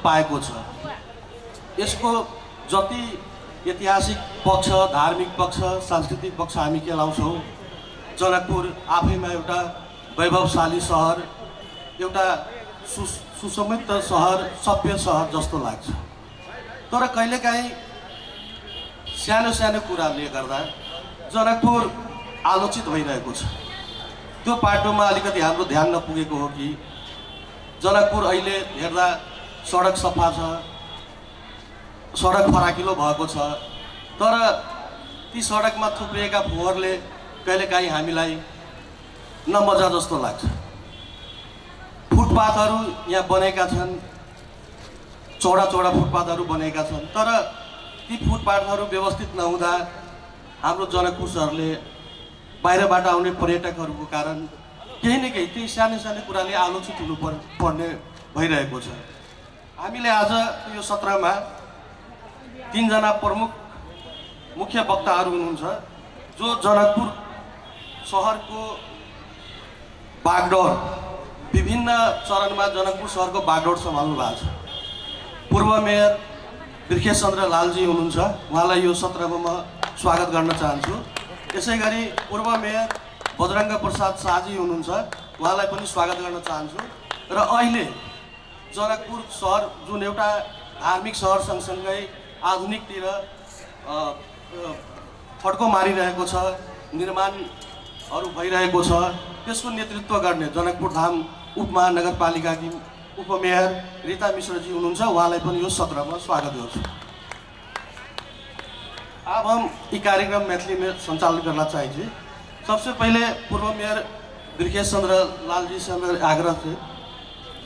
पाएको छ। यसको जति ऐतिहासिक पक्ष, धार्मिक पक्ष, सांस्कृतिक पक्ष हामी केलाउँछौँ, जनकपुर आफैमा एउटा वैभवशाली सहर, एउटा सुसमृद्ध सहर, सभ्य सहर जस्तो लाग्छ। तर कहिलेकाहीँ सानो सानो कुराले गर्दा जनकपुर आलोचित भइरहेको छ। त्यो पाटोमा अलिकति हाम्रो ध्यान नपुगेको हो कि जनकपुर अहिले हेर्दा सडक सफा छ, सडक फराकिलो भएको छ, तर ती सडकमा थुप्रिएका फोहोरले कहिलेकाहीँ हामीलाई नमजा जस्तो लाग्छ। फुटपाथहरू यहाँ बनेका छन्, चौडा चौडा फुटपाथहरू बनेका छन्, तर ती फुटपाथहरू व्यवस्थित नहुँदा हाम्रो जनकपुर सहरले बाहिरबाट आउने पर्यटकहरूको कारण केही न केही त्यही सानो सानो कुराले आलोचित हुनुपर्ने भइरहेको छ। हामीले आज यो सत्रमा 3 जना प्रमुख मुख्य वक्ताहरू हुनुहुन्छ जो जनकपुर सहरको बागडोर, विभिन्न चरणमा जनकपुर सहरको बागडोर सम्हाल्नु भएको छ। पूर्व मेयर बिर्खेश चन्द्र लालजी हुनुहुन्छ, उहाँलाई यो सत्रमा म स्वागत गर्न चाहन्छु। त्यसै गरी पूर्व मेयर बजरङ्ग प्रसाद शाहजी हुनुहुन्छ, उहाँलाई पनि स्वागत गर्न चाहन्छु। र अहिले जनकपुर सहर जुन एउटा धार्मिक सहर सँगसँगै आधुनिकतिर फड्को मारिरहेको छ, निर्माणहरू भइरहेको छ, त्यसको नेतृत्व गर्ने जनकपुर धाम उपमहानगरपालिकाकी उपमेयर रीता मिश्रजी हुनुहुन्छ, उहाँलाई पनि यो सत्रमा स्वागत गर्छु। अब हम ये कार्यक्रम मैथिली में संचालन करना चाहिए। सबसे पहले पूर्व मेयर बिरखेश चंद्र लाल जी से मेरे आग्रह थे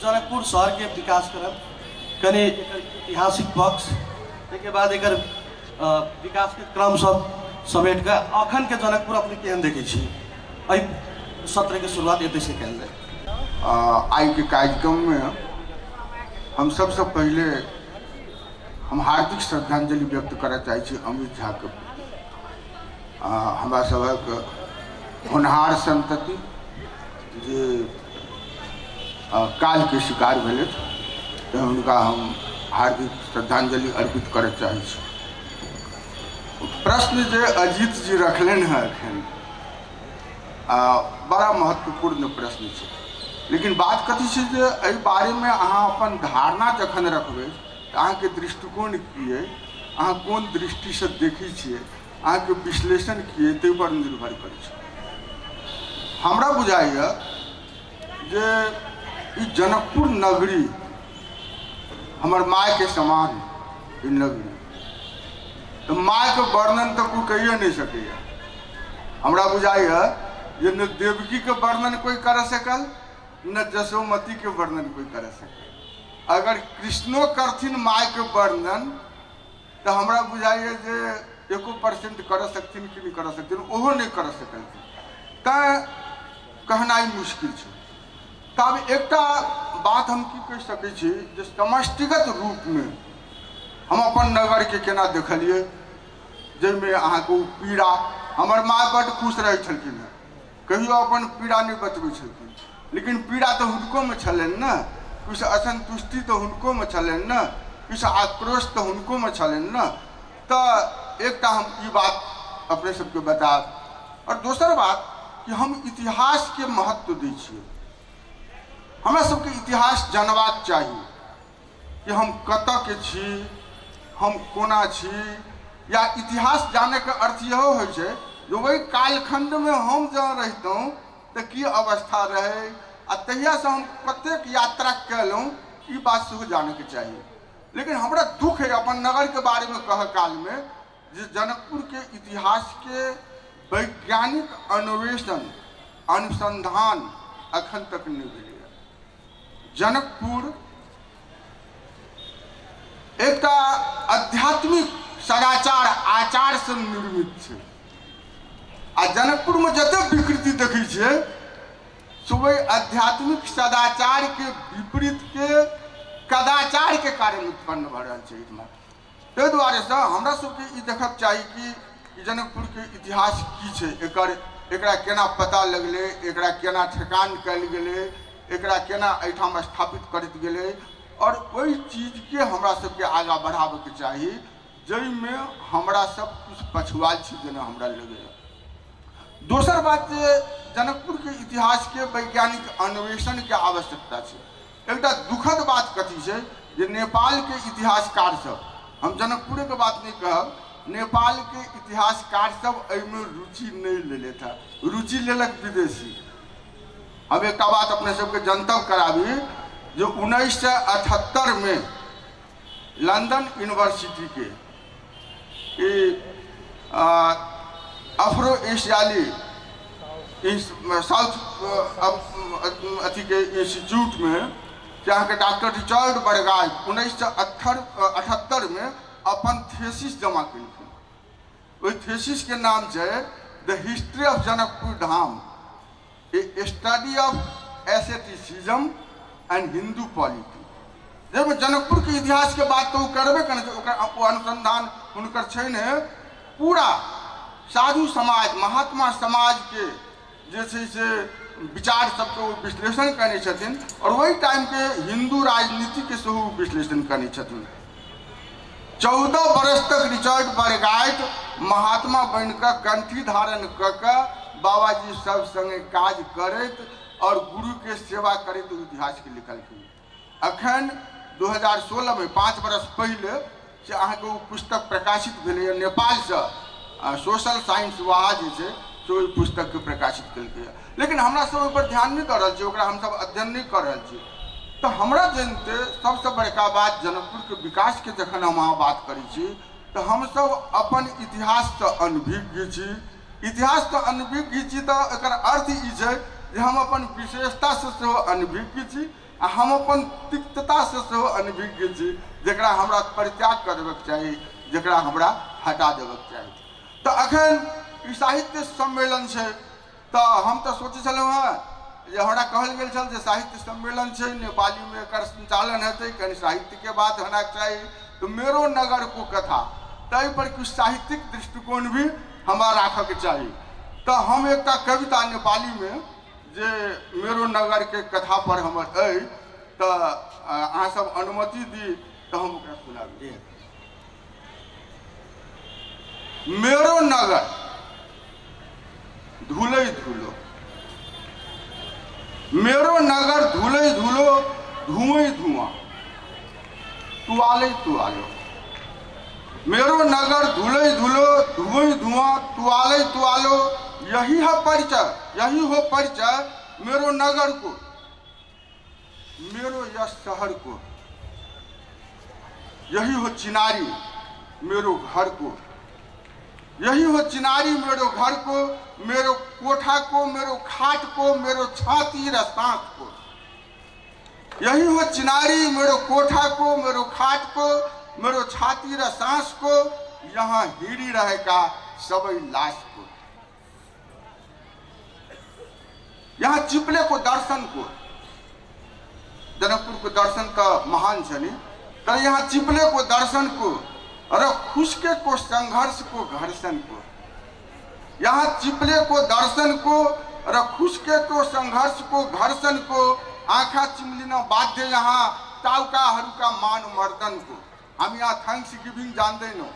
जनकपुर शहर के विकास क्रम कनी ऐतिहासिक पक्ष के बाद एक विकास के क्रम सब समेट का अखन के जनकपुर अपने केहन देखे सत्र के शुरुआत ये से कहल जाए। आज के कार्यक्रम में हम सबसे पहले हम हार्दिक श्रद्धांजलि व्यक्त करना चाहिए अमित झा के हमारा सबक होनहार संतति जे काल के शिकार भेले तो उनका हम हार्दिक श्रद्धांजलि अर्पित करना चाहिए। प्रश्न जे अजीत जी रखलन है अखन बड़ा महत्वपूर्ण प्रश्न है, लेकिन बात कथी छै जे एहि बारे में अहाँ अपन धारणा जखन रखबै अहाँ के दृष्टिकोण की है, अहाँ कोन दृष्टि से देखै छियै, अहाँ के विश्लेषण की है, ताहि पर निर्भर करै छै। हमरा बुझाइए जे ई जनकपुर नगरी हमर माय के समान ई नगरी, तो माय के वर्णन तो कोई कहिए नहीं सकैया। हमरा बुझाइए जे न देवकी के वर्णन कोई कर सकल न जसोमती के वर्णन कोई कर सकल। अगर कृष्णो करथिन माय के वर्णन तो हमरा बुझाइए जे 1% कर सकथिन कि नहीं कर सकथिन, ओहो नहीं कर सकथिन, तैं कहनाई मुश्किल है। तब एक बात हम की कह सकै छी जे समष्टिगत रूप में हम अपन नगर के केना देखलिए, जाहिमे अहाँके पीड़ा हमर माँ बड़ खुश रहै छलखिन है, कहियो अपन पीड़ा नहीं बतबै छलखिन, लेकिन पीड़ा तो हुनको में छलनि न, कुछ असंतुष्टि तो हुनको में छलनि न, कुछ आक्रोश तो हुनको में छलनि न। तो एक हम ये बात अपने सबके बताब। और दोसर बात कि हम इतिहास के महत्व दै छियै, हमरा सबके इतिहास जानबाक चाहिए कि हम कतऽ के छी, हम कोना छी, या इतिहास जाने के अर्थ यहो होइ छै जे वही कालखंड में हम जहाँ रहितौं तो की अवस्था रहे आ तहिया से हम कतेक यात्रा कयलहुँ, ई बात सेहो जाने के चाहिए। लेकिन हमरा दुख है अपन नगर के बारे में कह काल में जे जनकपुर के इतिहास के वैज्ञानिक अन्वेषण अनुसंधान अखन तक नहीं भेलै। जनकपुर एक आध्यात्मिक सदाचार आचार से निर्मित है, आ जनकपुर में जते विकृति देखै छियै सुबह आध्यात्मिक सदाचार के विपरीत के कदाचार के कारण उत्पन्न भ रहल छै। ताहि दुआरे से हमरा सबके ई देखक चाही कि जनकपुर के इतिहास की छै, एकरा केना पता लगलै, एकरा केना ठेकान कयल गेलै, एकरा केना एहिठाम स्थापित करैत गेलै, और वही चीज के हमरा सबके आगा बढ़ावे के चाहिए जैमे हमरा सब कुछ पछुआल छी जेना हमरा लगैया। दोसर बात जनकपुर के इतिहास के वैज्ञानिक अन्वेषण के आवश्यकता है। एक दुखद बात कथी है जे नेपाल के इतिहासकार सब, हम जनकपुर के बात नहीं कहब, नेपाल के इतिहासकार सब एहिमे रुचि नहीं लेले था, रुचि लेलक विदेशी। अब एक बात अपने सबके जनतब कराबी जो 1978 में लंदन यूनिवर्सिटी के अफ्रो एशियाली साउथ अथी के इंस्टीट्यूट में जहाँ के डॉक्टर रिचर्ड बरगाई 1978 में अपन थेसिस जमा केलखिन। ओहि थेसिस के नाम है the history of Janakpur Dham, A study of asceticism and Hindu polity. जब जनकपुर के इतिहास के बात तो करबे कर, अनुसंधान हुनकर छै ने पूरा साधु समाज महात्मा समाज के जैसे से विचार सबके वो विश्लेषण करने छथिन और वही टाइम के हिंदू राजनीति के सेहो विश्लेषण करने छथिन। 14 बरस तक रिचर्ड बरगाइट महात्मा बनकर कंठी धारण कऽ बाबाजी सब संगे काज करैत और गुरु के सेवा करैत इतिहास के लिखलखिन। अखन 2016 में 5 बरस पहले से अहाँ के पुस्तक प्रकाशित भेलै नेपाल से सोशल साइंस वहा जे से ओहि पुस्तक के प्रकाशित केलकै। लेकिन हमरा सब ओहि पर ध्यान नहीं दऽ रहल छी, ओकरा हम सब अध्ययन नहीं कर रहल छी। तो हमरा जनते सबसे बड़का बात जनकपुर के विकास के जखन हम अहाँ बात करै छी तो हम सब अपन इतिहास से अनभिज्ञ छी। इतिहास तो अनभिज्ञ छी तो एकर अर्थ ई छै जे हम अपन विशेषता से सेहो अनभिज्ञ छी आ हम अपन तिक्तता से सेहो अनभिज्ञ छी, जकरा हमरा परित्याग कर देबे चाही, जकरा हमरा हटा देबे चाही। तो अखन साहित्य सम्मेलन है तो हम तो सोचे छलहुँ हैं जे हमरा कहल गेल छल जे साहित्य सम्मेलन है नेपाली में एकर संचालन हेतै, कनि साहित्य के बात होना चाहिए। तो मेरो नगर को कथा तय पर कुछ साहित्यिक दृष्टिकोण भी हमारा राखऽ के चाहिए। तो हम एक कविता नेपाली में जे मेरो नगर के कथा पर हमर अइ तो अहाँ सब अनुमति दी तो हम ओकरा सुनाबी। मेरो नगर धूलै धूलो, मेरो नगर धूलै धूलो धुएं धुआं तुआले तुआलो। मेरो नगर धूलै धूलो धुएं धुआं तुआले तुआलो, यही है परिचय, यही हो परिचय मेरो नगर को, मेरो यश शहर को। यही हो चिनारी मेरो घर को, यही हो चिनारी मेरो घर को, मेरो कोठा को, मेरो खाट को, मेरो छाती र सांस को। यही हो चिनारी मेरो कोठा को, मेरो खाट को, मेरो छाती र सांस को, यहाँ हिड़ी रहेगा सबै लाश को। यहाँ चिपले को दर्शन को, जनकपुर को दर्शन तो महान छनी, तो यहाँ चिपले को दर्शन को और खुशके को संघर्ष को घर्षण को। यहाँ चिपले को दर्शन को और खुशके को संघर्ष को घर्षण को, आँखा चिमलिन बाध्य यहाँ टाउकाहरूका मान मर्दन को। हम यहाँ थैंक्स गिविंग जान्दैनौँ,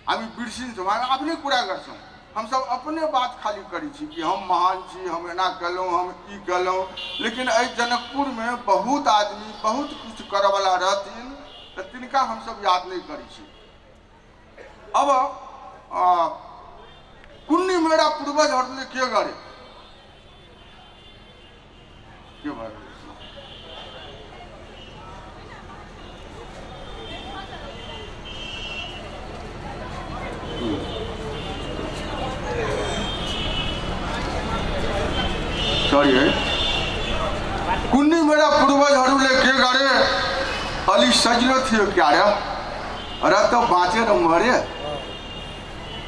हामी बिर्सिन्छौँ, हामी आफ्नै कुरा गर्छौँ। हम सब अपने बात खाली करी छी कि हम महान छी, हम एना कलौं, हम ई कलौं। लेकिन एहि जनकपुर में बहुत आदमी बहुत कुछ करे वाला रहथिन तो तिनका हम सब याद नहीं करी छी। अब कुन्नी मेरा पूर्वजहरूले के गरे, के भयो? सॉरी है, कुन्नी मेरा पूर्वजहरूले के गरे, अलि सजिलो थियो क्या रे, र त बाँचेर मरे।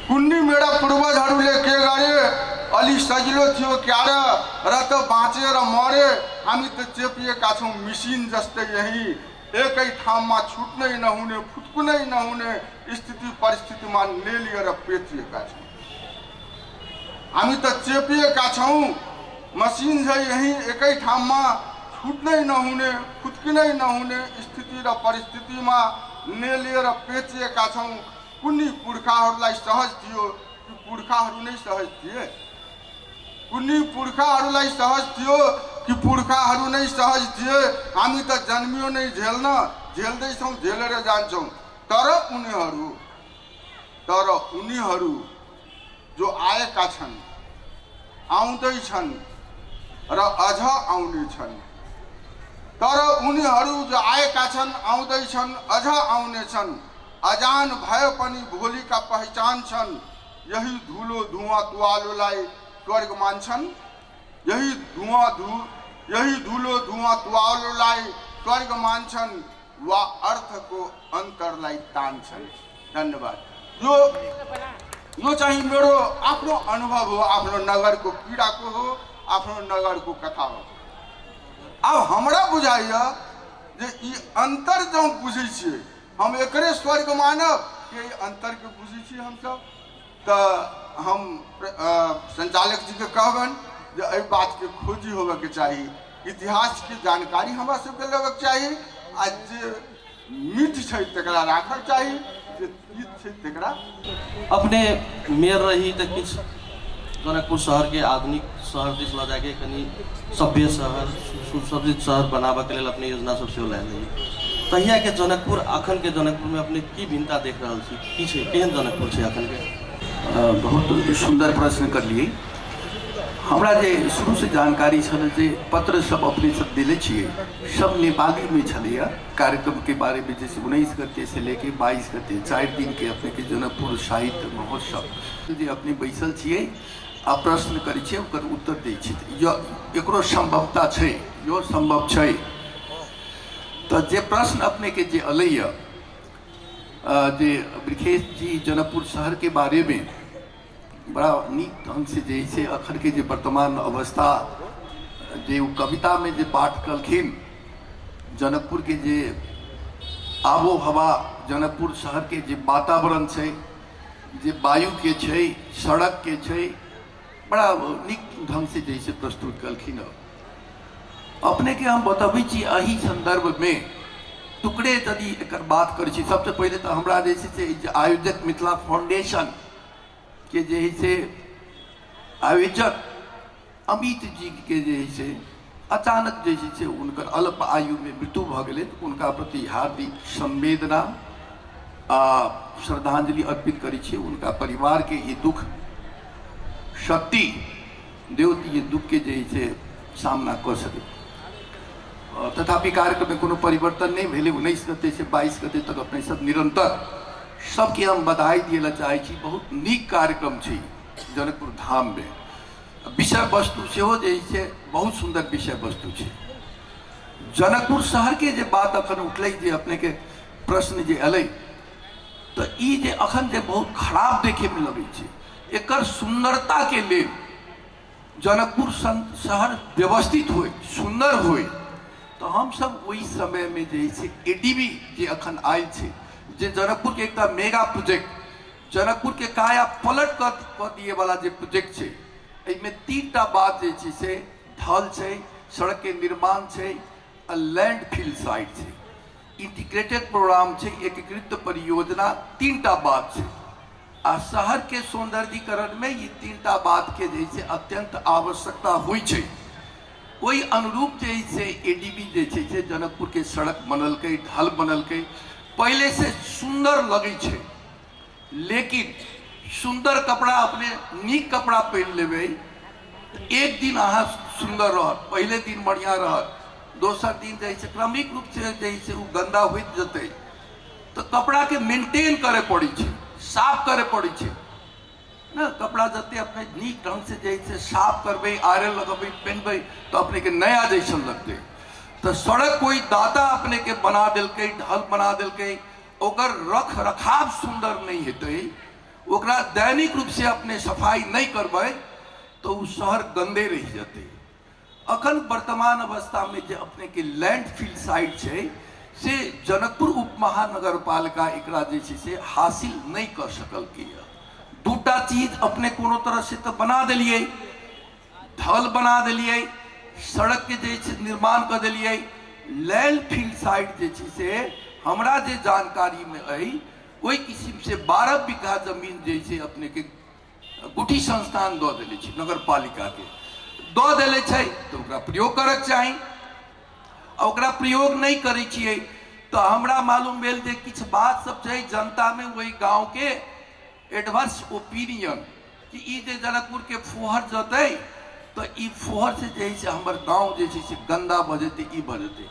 कुन्नी मेरा पूर्वजहरूले के गरे, अलि सजिलो थियो क्या र त बाँचेर मरे। हामी त चेपिएका छौँ मिसिन जस्तै, यही एकै ठाउँमा छुट्नै नहुने, फुत्कुनै नहुने स्थिति परिस्थितिमा नेलिएर पेचिएका छौँ। हामी त चेपिएका छौँ, मसिन है यही एकै ठाउँमा छुट्नै नहुने खुत्किनै नहुने स्थिति र परिस्थितिमा नेलिएर पेचिएका छौँ। कुनै पुर्खाहरूलाई सहज थियो कि पुर्खाहरू नै सहज थिए? कुनै पुर्खाहरूलाई सहज थियो कि पुर्खाहरू नै सहज थिए? हामी त जन्मियो नै झेल्न, झेल्दैछौँ, झेलेर जान्छौँ। तर उनीहरू जो आएका छन्, आउँदैछन् र अझ आउनेछन्, तर उनीहरू जो आएका छन्, आउँदैछन्, अझ आउनेछन्, अजान भए पनि भोलिका पहिचान छन्। यही धुलो धुआँ तुवालोलाई स्वर्ग मान्छन्, यही धुलो धुआँ तुवालोलाई स्वर्ग मान्छन् वा अर्थको अन्तरलाई तान्छन्। धन्यवाद। यो चाहिँ मेरो आफ्नो अनुभव हो, आफ्नो नगरको पीडाको हो, आफ्नो नगरको कथा हो। अब हमरा बुझाइए जे ई अंतर जो बुझै छियै, हम एकरे स्वर्ग मानब कि अंतर के बुझै छियै हमसब, तो हम संचालक जी के कहबन जे एहि बात के खोजी होबे के चाही, इतिहास की जानकारी हमरा सबके लेबक चाही, आ जे मिथ छै तकरा राखल चाही, जे तीत छै तकरा। अपने मेयर रही तो किछ जनकपुर शहर के आधुनिक शहर दिस ल जाके कनी सभ्य शहर, सुसज्जित शहर बनाबे के लेल अपने योजना सब सेहो लायल रही। तहिया के जनकपुर अखन के जनकपुर में अपने की भिन्नता देख रहल छी? की छै, केहन जनकपुर छै अखन के? बहुत सुंदर प्रश्न कर लिए। हमरा जे शुरू से जानकारी छल जे पत्र सब अपने सब दिले छिए, सब नेपाली में छलिया। कार्यक्रम के बारे में जैसे 19 गते से लेके 22 गते 4 दिन के अपने के जनकपुर साहित्य महोत्सव जे अपने बैसल छिए आ प्रश्न करै छिए, ओकर उत्तर दै छी। एकरो संभवता छै, यो संभव छै। तो जे प्रश्न अपने के जे अलैया जे ब्रिखेश जी जनकपुर शहर के बारे में बड़ा नीक ढंग से जैसे अखन के जे वर्तमान अवस्था जे कविता में जे पाठ कलखिन, जनकपुर के जे आबो हवा, जनकपुर शहर के जे वातावरण छै, जे वायु के छै, सड़क के छै, बड़ा नीक ढंग से जैसे प्रस्तुत कलखिन। अपने के हम बताबै छी एही संदर्भ में टुकड़े यदि एक बात करै छी, सबसे पहले तो हमरा जैसे से आयोजक मिथिला फाउंडेशन के जैसे आयोजक अमित जी के जैसे अचानक जैसे से उनकर अल्प आयु में मृत्यु भ गेलै, उनका प्रति हार्दिक संवेदना श्रद्धांजलि अर्पित करै छी। उनका परिवार के ये दुख शक्ति देवती ये दुख के जैसे सामना कर सके। तथापि कार्यक्रम में कोनो परिवर्तन नहीं भेले। 19 गते से 22 गते तक अपने सब निरंतर सबके हम बधाई दिए चाहे छी। बहुत नीक कार्यक्रम छै जनकपुर धाम में। विषय वस्तु सेहो जैसे बहुत सुंदर विषय वस्तु छै। जनकपुर शहर के जे बात अखन उठलै, जे अपने के प्रश्न जे अलै, तो ई जे अखन जे बहुत खराब देखे में लगे छै, एकर सुंदरता के लेल जनकपुर शहर व्यवस्थित होय, सुंदर होय, तो हम सब वही समय में जैसे एडीबी जे अखन आयल छै, जे जनकपुर के एक मेगा प्रोजेक्ट, जनकपुर के काया पलट कर दिए वाला जे प्रोजेक्ट छै, एहिमे 3टा बात जे छै से ढल छै, सड़क के निर्माण छै, लैंडफिल साइट छै, इंटीग्रेटेड प्रोग्राम छै, एकीकृत परियोजना, 3टा बात छै। आ शहर के सौंदर्यीकरण में ये 3टा बात के जैसे अत्यंत आवश्यकता हुई छै। कोई अनुरूप जैसे एडीबी जैसे से जनकपुर के सड़क बनलकै, ढल बनलकै, पहले से सुंदर लगे छे। लेकिन सुंदर कपड़ा अपने नीक कपड़ा पहन लेबै, एक दिन अहाँ सुंदर रहत, पहले दिन बढ़िया रहत, दोसर दिन जैसे क्रमिक रूप से जैसे वो गंदा होइत जतै, तो कपड़ा के मेंटेन करे पड़ी छे, साफ करे पड़ी छे ना। कपड़ा जते अपने नीक ढंग से जैसे साफ करबे, आयरन लगबे, पहनबे, तो अपने के नया जैसन लगते। तो सड़क कोई दाता अपने के बना दिलकै, ढल बना दिलकै, ओकर रख रखाव सुंदर नहीं हेतै, ओकरा दैनिक रूप से अपने सफाई नहीं करबै, तो वो शहर गंदे रह जते। अखन वर्तमान अवस्था में जो अपने के लैंडफिल साइट छै, से जनकपुर उप महानगर पालिका एकरा जैसे से हासिल नहीं कर सकल के। 2टा चीज अपने कोनो तरह से तो बना दिलिए, ढल बना दिलिए, सड़क के जे निर्माण कर दिलिए। लैंड फील्ड साइड जे से हमरा जे जानकारी में आई वही किस्म से 12 बीघा जमीन जे अपने के गुठी संस्थान दो दिले छी, नगर पालिका के दो दिले छै, तो ओकरा प्रयोग करक चाही। ओकरा प्रयोग नहीं करै छियै तो हमरा मालूम भेल जे किछ बात सब छै जनता में, वही गांव के एडवर्स ओपिनियन कि ई जे जनकपुर के फोहर जतै तो ई फोहर से जे है हमर गांव जे छै से गंदा बजते, ई बजते।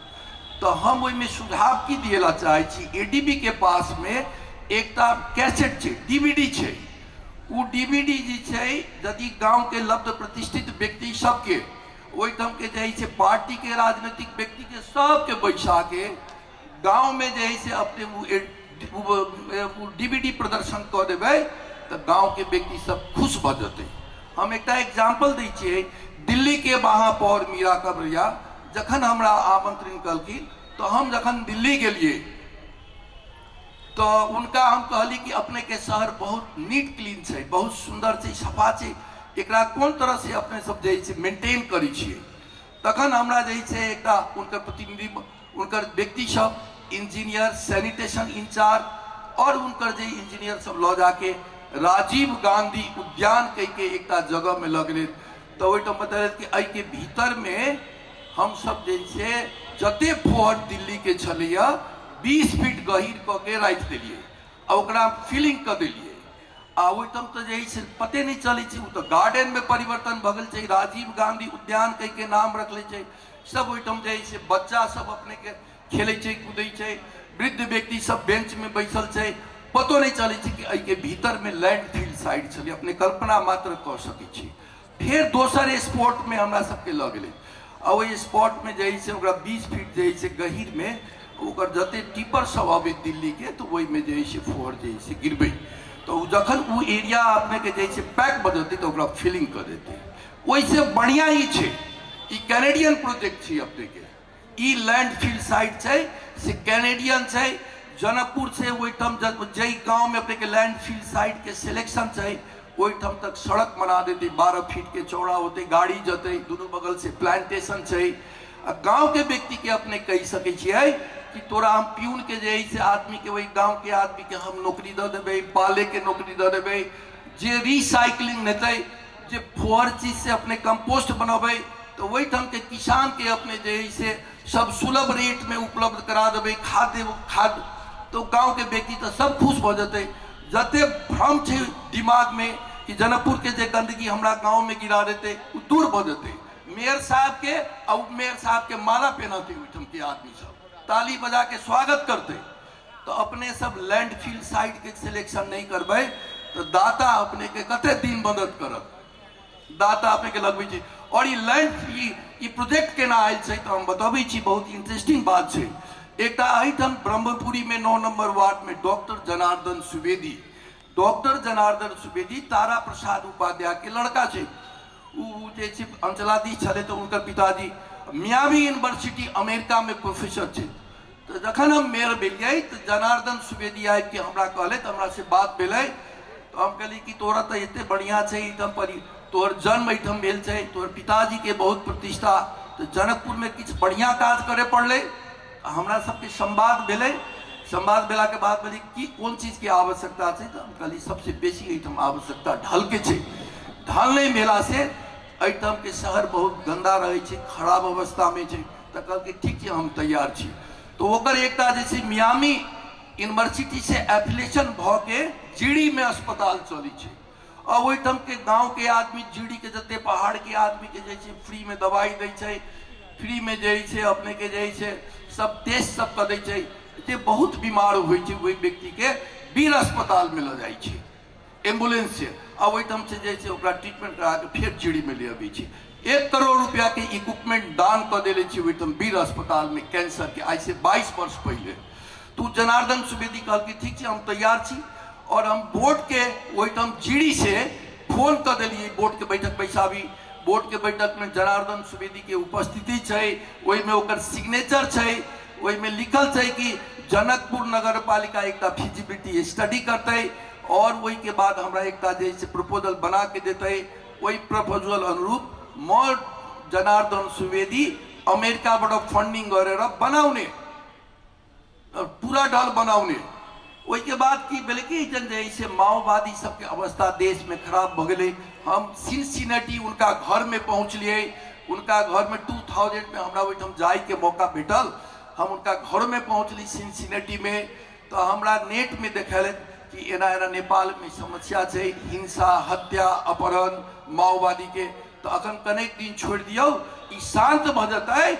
तो हम ओहि में सुझाव की दिएला चाहे छी। एडीबी के पास में एकटा कैसेट छै, डीवीडी छै। वो डीवीडी जी छै यदि गांव के लब्ध प्रतिष्ठित व्यक्ति सबके ओहिठाम के जे है पार्टी के राजनीतिक व्यक्ति के सबके बैठा के गांव में जे है अपने वो डीवीडी प्रदर्शन कर देवे तो गांव के व्यक्ति सब खुश भ जते। हम एक एग्जाम्पल दै छियै, दिल्ली के महापौर मीरा कबरिया जखन हमरा आमंत्रण कलखिन तो हम जखन दिल्ली गेलिए तो उनका हम कहली कि अपने के शहर बहुत नीट क्लीन है, बहुत सुंदर है, सफा है, एकरा कोन तरह से अपने सब जे मेंटेन करै छियै। तखन हमरा जे एकटा उनकर प्रतिनिधि, उनकर व्यक्ति सब, इंजीनियर, सैनिटेशन इंचार्ज और उनकर जे इंजीनियर सब लऽ जाके राजीव गांधी उद्यान कह के एक जगह में लगले। तो वही बता कि आई के भीतर में हम सब जे जते फोहर दिल्ली के छलैया 20 फीट गहीर क के राखि देलिए आ ओकरा फिलिंग कर दिलिए। आ ओहिठाम तो जे पते नहीं चले छै, तो गार्डन में परिवर्तन भ गेल छै, राजीव गांधी उद्यान कह के नाम रखले छै। सब ओहिठाम जे बच्चा सब अपने के खेले छै, कूदै छै, वृद्ध व्यक्ति सब बेंच में बैसल छै, पतो नहीं चले छै कि एहि के भीतर में लैंड फील्ड साइड छलै। अपने कल्पना मात्र कर सकै छी। फिर दोसर स्पॉट में हमरा सबके लग गेलै आ ओहि स्पॉट में जे 20 फीट जे गहीर में ओकर जते टिपर सब आवे दिल्ली के तो वही में जे फोहर जे गिरबे तो जखन वो एरिया अपने के जे पैक बजते तो ओकरा फिलिंग कर देते। वैसे बढ़िया ही छे, ई कैनेडियन प्रोजेक्ट छे अपने के, ई लैंड फील्ड साइड छे से कैनेडियन छे। जनकपुर से ओहिठाम जई गांव में अपने के लैंड फील्ड साइड के सिलेक्शन छे ओहिठाम तक सड़क बना देते, 12 फीट के चौड़ा होते, गाड़ी जते, दोनों बगल से प्लांटेशन छे। गांव के व्यक्ति के अपने कह सके छियै कि तोरा हम प्यून के जे से आदमी के, वही गांव के आदमी के हम नौकरी दे देवे, पाले के नौकरी दे देवे, जे रिसाइक्लिंग नेते, जे फोहर चीज से अपने कंपोस्ट बनबे तो वही ठाम के किसान के अपने जे से सब सुलभ रेट में उपलब्ध करा देवे खाद तो गांव के व्यक्ति तो सब खुश हो जाते। जते भ्रम छे दिमाग में कि जनकपुर के जे गंदगी हमरा गांव में गिरा देते वो दूर हो जाते। मेयर साहब के और मेयर साहब के माला पहनाते ओहिठाम के आदमी सब ताली बजा के स्वागत करते। तो अपने सब लैंड फील्ड साइड के सिलेक्शन नहीं करबे तो दाता अपने के कते दिन मदद करत, दाता अपने के लगबे छी। और ये लैंड ई प्रोजेक्ट केना आयल छै तो हम बताबै छी, बहुत इंटरेस्टिंग बात छै। एक एहिठाम ब्रह्मपुरी में 9 नंबर वार्ड में डॉक्टर जनार्दन सुवेदी तारा प्रसाद उपाध्याय के लड़का छै। उ जे छै अंचलाधीश छले तो उनकर पिताजी मियामी यूनिवर्सिटी अमेरिका में प्रोफेसर थे। तो जखन हम मेयर भेलिए तो जनार्दन सुवेदी आबि के हमरा कहले, तो हमरा से बात भेलै तो हम कहली कि तोरा तो एते बढ़िया छै, एकदम तोहर जन्म एहिठाम भेल छै, तोहर पिताजी के बहुत प्रतिष्ठा, तो जनकपुर में किछ बढ़िया काज करे पड़ले। हमरा सबके संवाद भेलै, संवाद भेला के बाद बोली कि कोन चीज के आवश्यकता छै तो हम कहली सबसे बेसी एहिठाम आवश्यकता ढल के छै। ढल नहीं भेला से एहिठाम के शहर बहुत गंदा रहे छै, खराब अवस्था में छै। तो कहलकै ठीक छै हम तैयार छी। तो ओकर एकटा जे छै मियामी यूनिवर्सिटी से एफिलिएशन भ के जीडी में अस्पताल चलै छै और ओहिठाम के गांव के आदमी जीडी के जते पहाड़ के आदमी के जे छै फ्री में दवाई दै छै, फ्री में जे छै अपने के जे छै सब टेस्ट सब कर दै छै। जे बहुत बीमार होइ छै वही व्यक्ति के वीर अस्पताल में ल जाइ छै एम्बुलेंस से, आ ओहिठाम से जे छै ओकरा ट्रीटमेंट करा के फिर जीडी में ले अबै छै। 1 करोड़ रुपया के इक्विपमेंट दान कर देले छी ओहिठाम वीर अस्पताल में कैंसर के, आज से 22 वर्ष पहले। तो जनार्दन सुवेदी कहल कि ठीक है हम तैयार छी और हम बोर्ड के ओहिठाम जीडी से फोन कर दिलिए, बोर्ड के बैठक बैसाबी। बोर्ड के बैठक में जनार्दन सुवेदी के उपस्थिति छै, वही में ओकर सिग्नेचर छै, वही में लिखल छै कि जनकपुर नगर पालिका एक फिजिबिलिटी स्टडी करते और वही के बाद हमरा एक प्रपोजल बना के देते। वही प्रपोजल अनुरूप जनार्दन सुवेदी अमेरिकाबाट फंडिंग गरेर बनाउने पूरा ढल बनाउने। उसके बाद की भेल कि जैसे माओवादी सबके अवस्था देश में खराब भ गए। हम सिनसिनाटी उनका घर में पहुँचलिए। उनका घर में 2000 में हमरा ओहिठाम जाए के मौका भेटल। हम उनका घर में पहुँचली सिनसिनाटी में, तो हमरा नेट में देखल कि एना एना नेपाल में समस्या है, हिंसा, हत्या, अपहरण, माओवादी के। तो अखन कनेक दिन छोड़ दियो, ई शांत भ जतै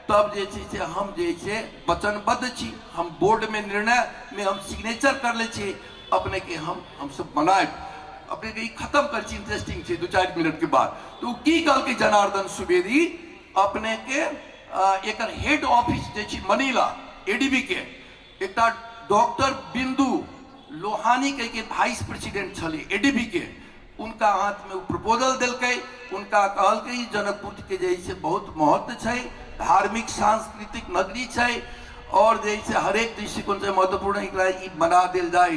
तब जे हम जे वचनबद्ध छी। हम बोर्ड में निर्णय में हम सिग्नेचर कर ले छी अपने के हम सब बनाए अपने के खत्म कर छी। इंटरेस्टिंग छे 2-4 मिनट के बाद तो की कल के जनार्दन सुवेदी अपने के एकर हेड ऑफिस जे छी मनीला एडीबी के एक डॉक्टर बिंदु लोहानी के वाइस प्रेसिडेंट छली एडीबी के, उनका हाथ में प्रपोजल दिलकै। उनका कहल कि जनकपुर के जैसे बहुत महत्व है, धार्मिक सांस्कृतिक नगरी है और जैसे हरेक दृष्टिकोण से महत्वपूर्ण एकरा बना दिल जाए।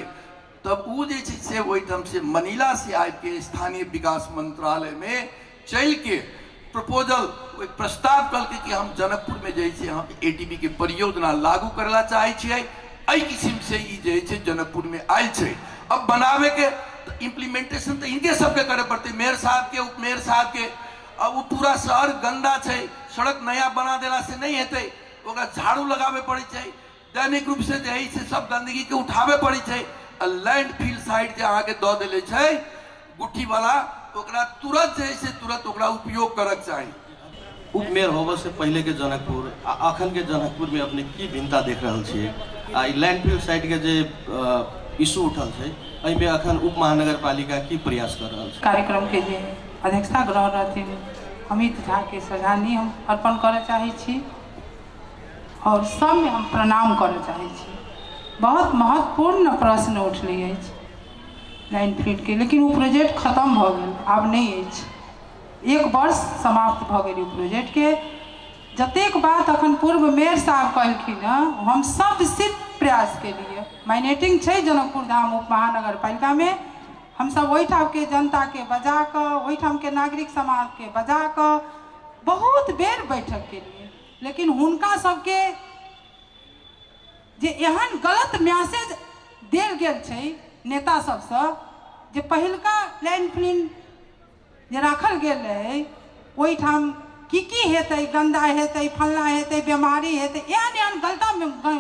तब वो से वहीठाम से मनीला से आबि के स्थानीय विकास मंत्रालय में चल के प्रपोजल एक प्रस्ताव कल के कि हम जनकपुर में जैसे हम एडीबी के परियोजना लागू करेला चाहे छियै। एहि किस्म से ये जनकपुर में आयल छै। अब बनावे के तो इम्प्लीमेंटेशन तो इनके सबके करे पड़ते, मेयर साहब के, उप मेयर साहब के। अब वो पूरा शहर गंदा है, सड़क नया बना देला से नहीं हेतै, ओकरा झाड़ू लगावे पड़े छै। दैनिक रूप से जे से सब गंदगी के उठावे पड़े छै। लैंड फील साइड जे अहाँ के दऽ देले छै गुट्ठी वाला, ओकरा तुरंत जे तुरंत ओकरा उपयोग करक चाहिए। उप मेयर होबे से पहले के जनकपुर अखन के जनकपुर में अपने की भिन्नता देख रहल छियै? लैंड फील साइड के जे इशू उठल छै एहिमे अखन उप महानगरपालिका की प्रयास कर रहल छै? कार्यक्रम के जे अध्यक्षता ग्रह रहथिन अमित झा के श्रद्धांजलि हम अर्पण करय चाहै छी और सब में हम प्रणाम करय चाहै छी। बहुत महत्वपूर्ण प्रश्न उठले अछि लाइन फील्ड के, लेकिन वो प्रोजेक्ट खत्म भ गेल, आब नहीं अछि। 1 वर्ष समाप्त भ गेल प्रोजेक्ट के। जतेक बात अखन पूर्व मेयर साहब कहलखिन हम सब सिर्फ प्रयास के लिए माइनेटिंग छै जनकपुर धाम उप महानगर पालिका में। हम सब ओहिठाम के जनता के बजा कर, ओहिठाम के नागरिक समाज के बजा कर बहुत बेर बैठक के लिए, लेकिन हुनका सबके जे एहन गलत मैसेज देल गेल छै नेता सबसँ जे पहिलका लैंड फिल्म जे राखल गेल रहे ओहिठाम की हेतै, गंदा हेतै, फलना हेतै, बीमारी हेतै, एहन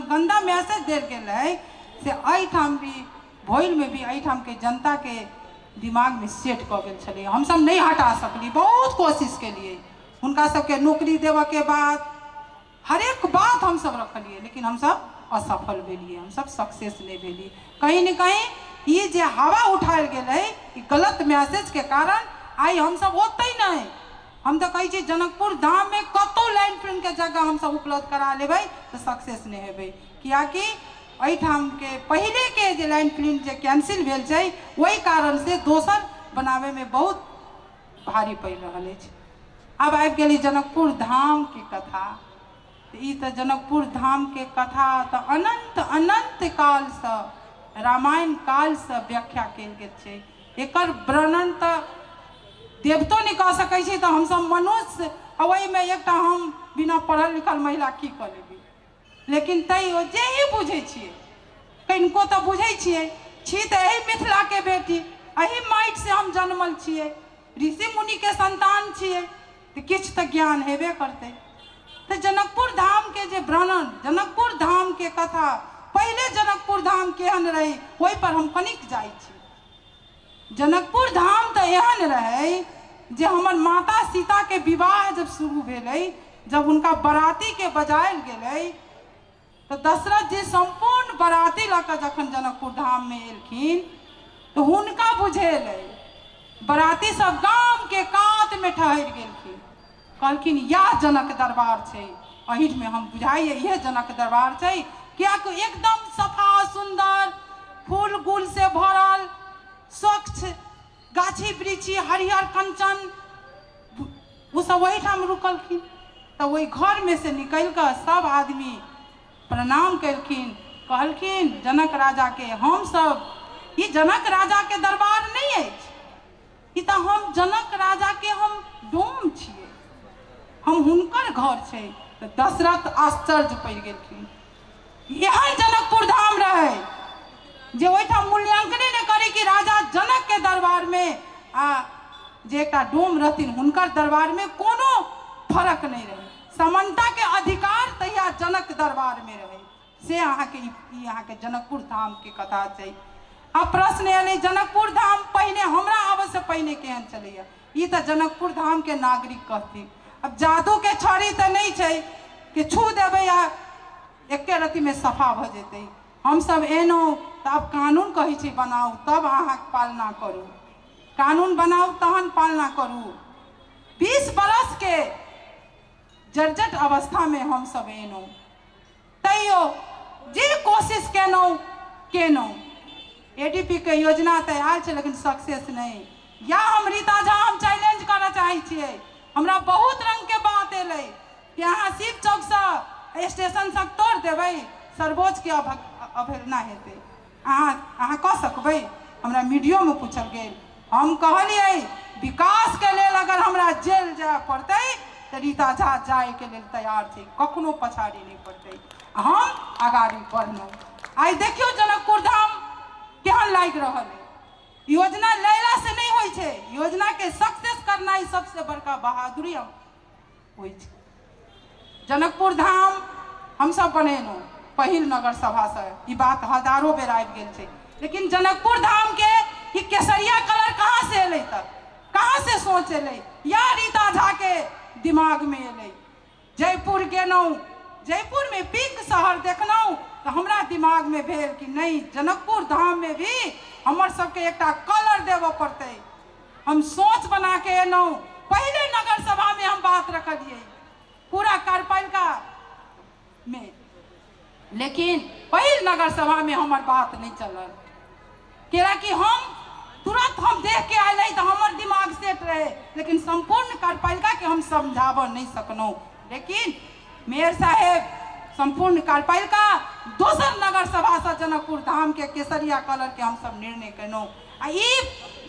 गंदा मैसेज देल गेल है से एहिठाम भी भोइल में भी एहिठाम के जनता के दिमाग में सेट कऽ गेल छलै। हम सब नहीं हटा सकली, बहुत कोशिश के लिए हुनका सबके नौकरी देवे के बाद हरेक बात हम सब रखलिए, लेकिन हम सब असफल भेलिए, हम सब सक्सेस नहीं भेलिए। कहीं न कहीं ये जे हवा उठायल गेल है गलत मैसेज के कारण आई हम सब ओतै नहीं। हम तो कही छी जनकपुर धाम में कतौ लैंड फिल्म के जगह हम सब उपलब्ध करा लेबै तो सक्सेस नहीं हेबै, कियाकि एहिठाम के पहले के जे लैंड फिल्म जे कैंसिल भेल छै वही कारण से दोसर बनावे में बहुत भारी पड़ रहल अछि। अब आबि गेली जनकपुर धाम के कथा। ई तो जनकपुर धाम के कथा तो अनंत अनंत काल से रामायण काल से व्याख्या कल गेल छै। एकर वर्णन तो देवतो नहीं कह सकै छै, तो हम सब मनुष्य ओहि में एक हम बिना पढ़ल लिखल महिला की कऽ लेबै। लेकिन तैयो जे ही बुझे छियै, कनिको तो बुझे छियै, छी तो यही मिथिला के बेटी, यही माटि से हम जन्मल छियै, ऋषि मुनि के संतान छियै, तो किछु तो ज्ञान हेबे करतै। तो जनकपुर धाम के जे वर्णन, जनकपुर धाम के कथा, पहले जनकपुर धाम केहन रही वही पर हम कनिक जाइ छी। जनकपुर धाम तो एहन रहे जे हमर माता सीता के विवाह जब शुरू भेलै, जब उनका बराती के बजायल गेलै, तो दशरथ जी संपूर्ण बराती लऽ जखन जनकपुर धाम में एलखिन तो हुनका बुझेल बराती सब गाम के कात में ठहर गेलखिन। कहलखिन यह जनक दरबार छै, एहि में हम बुझाइए यह जनक दरबार छै, कियाकि एकदम सफा सुंदर फूल गुल से भरल स्वच्छ गाछी वृक्षी हरिहर कंचन, वो सब वही ठाम रुकलखिन। तो वही घर में से निकल कर सब आदमी प्रणाम कलखिन, कहलखिन जनक राजा के हम सब, ये जनक राजा के दरबार नहीं है, ये तो हम जनक राजा के हम डोम छिए, घर छै तो दशरथ आश्चर्य पड़ गेलखिन। एहन जनकपुर धाम रहे जे ओहिठाम मूल्यांकने नहीं करे कि राजा जनक के दरबार में जे एक डोम रहथिन हुनकर दरबार में कोनो फर्क नहीं रहे। समानता के अधिकार तहिया जनक दरबार में रहे से अहाँ के जनकपुर धाम के कथा छै। अब प्रश्न एले जनकपुर धाम पहिने हमरा आबे से पहिने केहन चलैया ई तो जनकपुर धाम के नागरिक कहती। अब जादू के छड़ी तो नहीं छै कि छू देबै आ एके रत्ती में सफा भ जेतै। हम सब एनो तब कानून कही छै बनाऊ तब अहाँ पालना करू, कानून बनाऊ तहन पालना करू। 20 बरस के जर्जट अवस्था में हम सब एनो तैयो जे कोशिश केनो एडीपी के योजना तो आयल छै लेकिन सक्सेस नहीं। या हम रीता झा हम चैलेंज करना चाहे छियै। हमरा बहुत रंग के बात एलै कि अहाँ शिव चौक से स्टेशन तक तोड़ देबै सर्वोच्च के अवहेलना हेतै अहाँ कह सकबै। हमरा मीडियो में पूछल गेल हम कहलिए विकास के लेल अगर हमरा जेल जाए पड़तै तो रीता झा जाए के लेल तैयार छै, कखनो पछाड़ी नहीं पड़तै, हम आगाड़ी बढ़लहुँ। आई देखियो जनकपुर धाम केहन लागि रहल है। योजना लैला से नहीं होई छै, योजना के सक्सेस करना ही सबसे बड़का बहादुरी होई छै। जनकपुर धाम हम सब बनेनो पहिल नगर सभा से ई बात हजारों बेर आबि गेल छै, लेकिन जनकपुर धाम के ई केसरिया कलर कहाँ से एलै तक, कहाँ से सोच एलै या रीता झा के दिमाग में एलै। जयपुर गेलहुँ, जयपुर में पिंक शहर देखलहुँ तो हमरा दिमाग में भेल कि नहीं जनकपुर धाम में भी हमर सबके एक कलर देव पड़ते। हम सोच बना के एलहुँ। पहले नगर सभा में हम बात रखलिए पूरा कार्यपालिका में, लेकिन पहिल नगर सभा में हमार बात नहीं चलल कि हम तुरंत हम देख के आए तो हमार दिमाग सेट रहे, लेकिन संपूर्ण कार्यपालिका के हम समझाब नहीं सकनौ। लेकिन मेयर साहेब संपूर्ण कार्यपालिका दोसर नगर सभा से जनकपुर धाम के केसरिया कलर के हम सब निर्णय केलहुँ।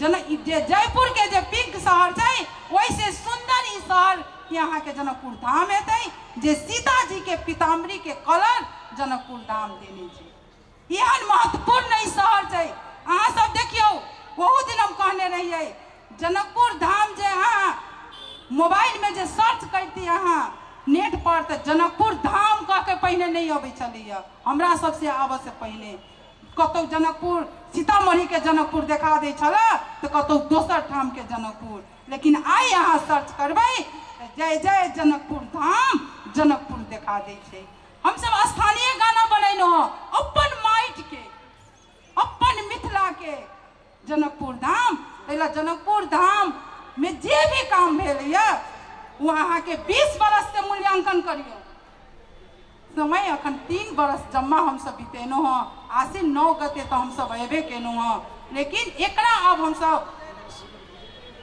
जयपुर के जे पिंक शहर है वैसे सुंदर ई शहर यहाँ के जनकपुर धाम हेतै जे सीता जी के पीताम्बरी के कलर जनकपुर धाम देने छै। एहन महत्वपूर्ण ई शहर छै। अहाँ सब देखियो बहुत दिन हम कहने रहिए जनकपुर धाम जे अहाँ मोबाइल में जे सर्च करती अहाँ नेट पर तो जनकपुर धाम कह के पहले नहीं अबै छलैया। हमरा सबसे आबे से पहले कतौ जनकपुर सीतामढ़ी के जनकपुर देखा दै छला तो कतौ दोसर ठाम के जनकपुर, लेकिन आई अहाँ सर्च करबै जय जय जनकपुर धाम जनकपुर देखा दै छै। हम सब स्थानीय गाना बनैलहुँ अपन माटि के अपन मिथिला के जनकपुर धाम। एला जनकपुर धाम में जे भी काम भेल वो अहाँ के 20 बरस से मूल्यांकन करियो। समय अखन 3 बरस जम्मा हम सब बितेनो हाँ, आसिन 9 गते तो हम सब अबे केनो हाँ, लेकिन एकरा अब हम सब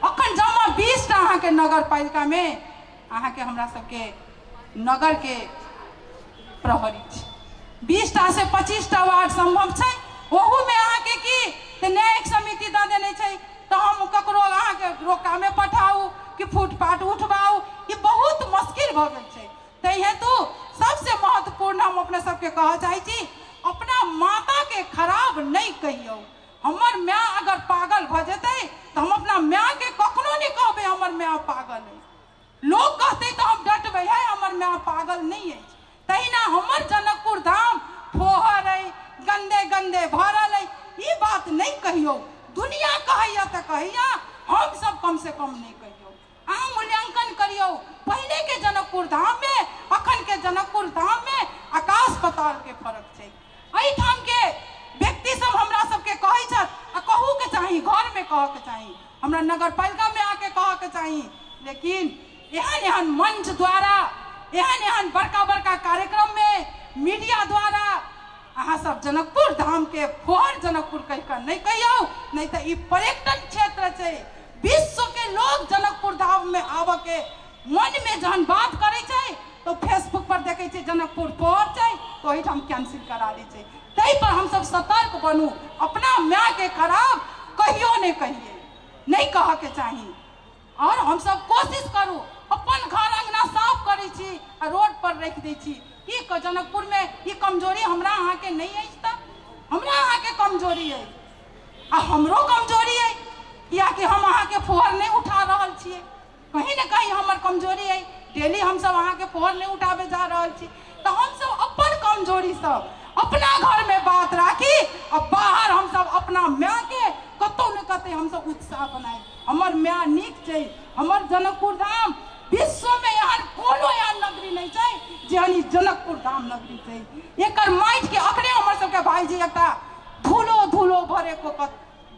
अखन जम्मा 20 टा अहाँ के नगर पालिका में अहाँ के हमरा सब के नगर के प्रहरी छै। 20 टा से 25 टा वार्ड संभव छै, ओहू में अहाँ के की न्यायिक समिति द देने छै तो हम ककरो अहाँ के रोका में पठाऊ कि फुटपाथ उठवाऊ, ये बहुत मुश्किल भ गेल छै। तै हेतु सबसे महत्वपूर्ण हम अपने सबके कह चाहे छी अपना माता के खराब नहीं कहियो। हमर माँ अगर पागल भ जेतै तो हम अपना माँ के कखनो नहीं कहबे हमर माँ पागल है। लोग कहते तो हम डटबे है हमर माँ पागल नहीं है। तहिना हमर जनकपुर धाम फोहर है, गंदे गंदे भरल है, ये बात नहीं कहियो। दुनिया कहैया तो कहैया, हम सब कम से कम नहीं कहियो। अहाँ मूल्यांकन करियो पहले के जनकपुर धाम में अखन के जनकपुर धाम में आकाश पाताल के फर्क छै। एहि ठाम के व्यक्ति सब हमरा सबके कहै छथि आ कहू के चाही, घर में कह के चाही, हमरा नगर पालिका में आके कह के चाही, लेकिन एहन एहन मंच द्वारा एहन एहन बड़का बड़का कार्यक्रम में मीडिया द्वारा अहाँ सब जनकपुर धाम के फोहर जनकपुर कहिकर नहीं कहियो, नहीं तो ई पर्यटन क्षेत्र छै। विश्व के लोग जनकपुर धाम में आब के मन में जहन बात करे छै तो फेसबुक पर देखे छै जनकपुर फोहर छै तो ओहि ठाम कैंसिल करा दै छै। तै पर हम सब सतर्क बनू, अपना माँ के खराब कहियो नहीं कहिए, नहीं कह के चाही। और हम सब कोशिश करू अपन घर अंगना साफ करै छी आ रोड पर रख दै छी। ई जनकपुर में ई कमजोरी हमरा अहाँ के नहीं है, हमरा अहाँ के कमजोरी है आ हमरो कमजोरी है, या कि हम अहाँ के फोहर नहीं उठा रहल छियै। कहीं न कहीं हमर कमजोरी है, डेली हम सब अहाँ के फोहर नहीं उठावे जा रहल छी। तो हम सब अपन कमजोरी सब अपना घर में बात राखी और बाहर हम सब अपना माँ के कतौ न कतौ हम सब उत्साह बनाए। हमर माँ नीक छै, हमर जनकपुर धाम विश्व में यहाँ कोनो यहाँ नगरी नहीं छै जेहन जनकपुर धाम नगरी छै। एकर माटि के अखने हमर सबके भाईजी एकटा धूलो धूलो भरे को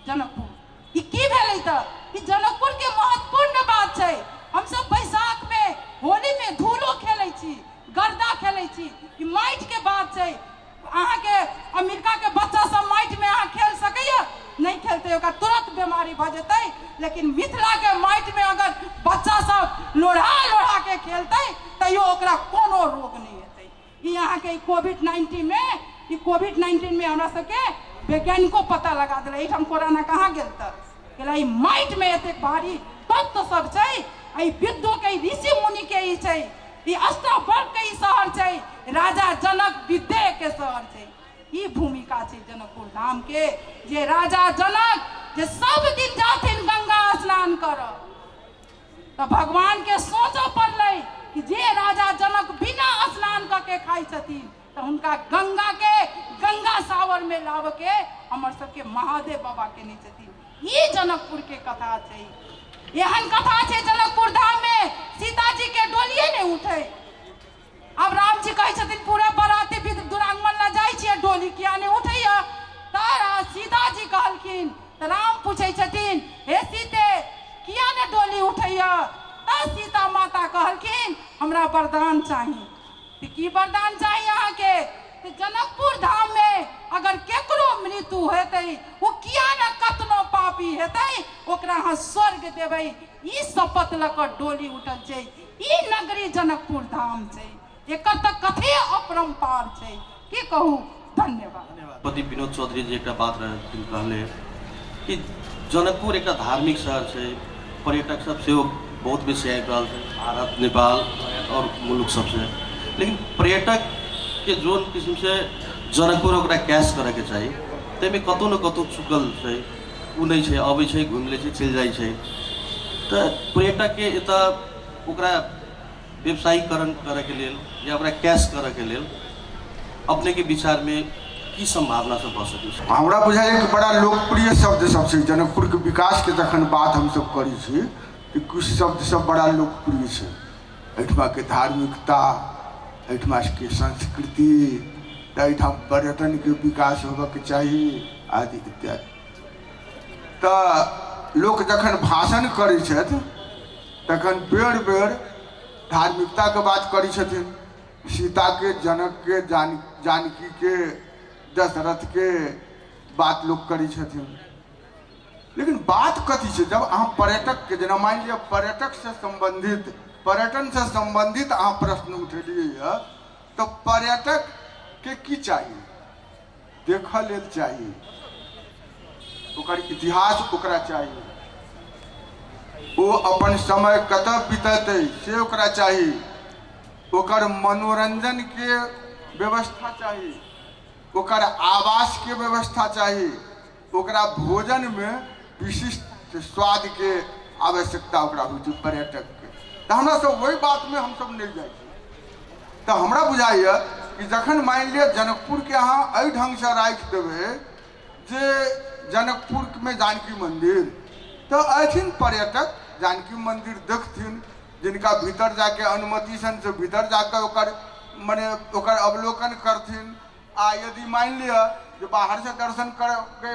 जनकपुर ई की भेलै त ई जनकपुर के महत्वपूर्ण बात छै। हम सब बैसाख में होली में धूलो खेलै छी, गर्दा खेलै छी, ई माटि के बात छै। अहाँ के अमेरिका के बच्चा सब माटि में अहाँ खेल सकैया नहीं खेलते, ओकरा तुरंत बीमारी भ जेतै। लेकिन मिथिला के माटि में अगर बच्चा सब लोढ़ा लोढ़ा के खेलते तैयो ओकरा कोनो रोग नहीं हेतै। ई अहाँ के कोविड-19 में हमरा सबके वैज्ञानिको पता लगा दिले एहिठाम कोरोना कहाँ गेल त केला ई माटि में एते भारी तत्व सब छै। ई विद्वो के ऋषि मुनि के ई छै, ई अष्टवर्ग के ई शहर छै, राजा जनक विद्या के शहर छै। ई भूमिका छै जनकपुर धाम के जे राजा जनक जे सब दिन जाथिन गंगा स्नान कर तो भगवान के सोचो पड़लै कि जे राजा जनक बिना स्नान करके खाई छथिन तो उनका गंगा सावर में लाव के हमर सबके महादेव बाबा के नहीं छथिन। ये जनकपुर के कथा छै, एहन कथा छै जनकपुर धाम में सीता जी के डोलिए नहीं उठे। अब राम जी कहे छथिन पूरे बराती दुरागमन ला जाय छियै, डोली किया नहीं उठैया? तारा सीता जी कहलखिन त राम पूछे छथिन हे सीते किया ने डोली उठैया? त सीता माता कहलखिन हमरा वरदान चाहिए। तो की वरदान चाहिए अहाँ के? तो जनकपुर धाम में अगर केकरो मृत्यु हेतै वो किया न कतनो पापी हेतै ओकरा अहाँ स्वर्ग देबै। ई शपथ ल क डोली उठल छै। ई नगरी जनकपुर धाम छै, एकर त कथे अपरंपार छै, की कहू। धन्यवाद। पति विनोद चौधरी जी एक बात कहले कि जनकपुर एक धार्मिक शहर छै, पर्यटक सब से बहुत बेसी आबि रहल छै भारत नेपाल और मुल्क सबसे। लेकिन पर्यटक के जोन किस्म से जनकपुर ओकरा कैश करे के चाहिए, तैमे कतौ न कतौ चुकल छै, उ नहीं छै, अबै छै घुमि लै छै चलि जाइ छै। तो पर्यटक के एतऽ ओकरा व्यवसायीकरण करे के लेल या ओकरा कैश करे के लेल अपने के विचार में की संभावना सब भ सकै छै? हमरा बुझाइए कि बड़ा लोकप्रिय शब्द सब छै जनकपुर के विकास के जखन बात हम सब करै छी कि कुछ शब्द सब बड़ा लोकप्रिय छै। एहिठमा के धार्मिकता, एहिठमा के संस्कृति, एहिठाम पर्यटन के विकास होबे के चाहिए आदि इत्यादि। तो लोग जखन भाषण करै छथि तखन बेर बेर धार्मिकता के बात करै छथिन, सीता के, जनक के, जानकी के, दशरथ के बात लोग करै छथिन। लेकिन बात कथी छै? जब अहाँ पर्यटक के जेना मान लिअ पर्यटक से संबंधित, पर्यटन से संबंधित अहाँ प्रश्न उठेलिए तो पर्यटक के की चाहिए? देख लेल चाहिए, ओकर इतिहास ओकरा चाहिए, वो अपन समय कतऽ बितेतै से ओकरा चाहिए, ओकर मनोरंजन के व्यवस्था चाहिए, ओकर आवास के व्यवस्था चाहिए, ओकरा भोजन में विशिष्ट स्वाद के आवश्यकता ओकरा होइ छै पर्यटक के। तो हमरा सब वही बात में हम सब नहीं जाइ छी। तो हमरा बुझाइए कि जखन मान लिअ जनकपुर के अहाँ एहि ढंग से राखि देबै जे जनकपुर में जानकी मंदिर, तो अथिन पर्यटक जानकी मंदिर देखथिन, जिनका भीतर जाके अनुमति सन से भीतर जाकर ओकर मने ओकर अवलोकन करथिन। आ यदि मान लिअ जो बाहर से दर्शन कर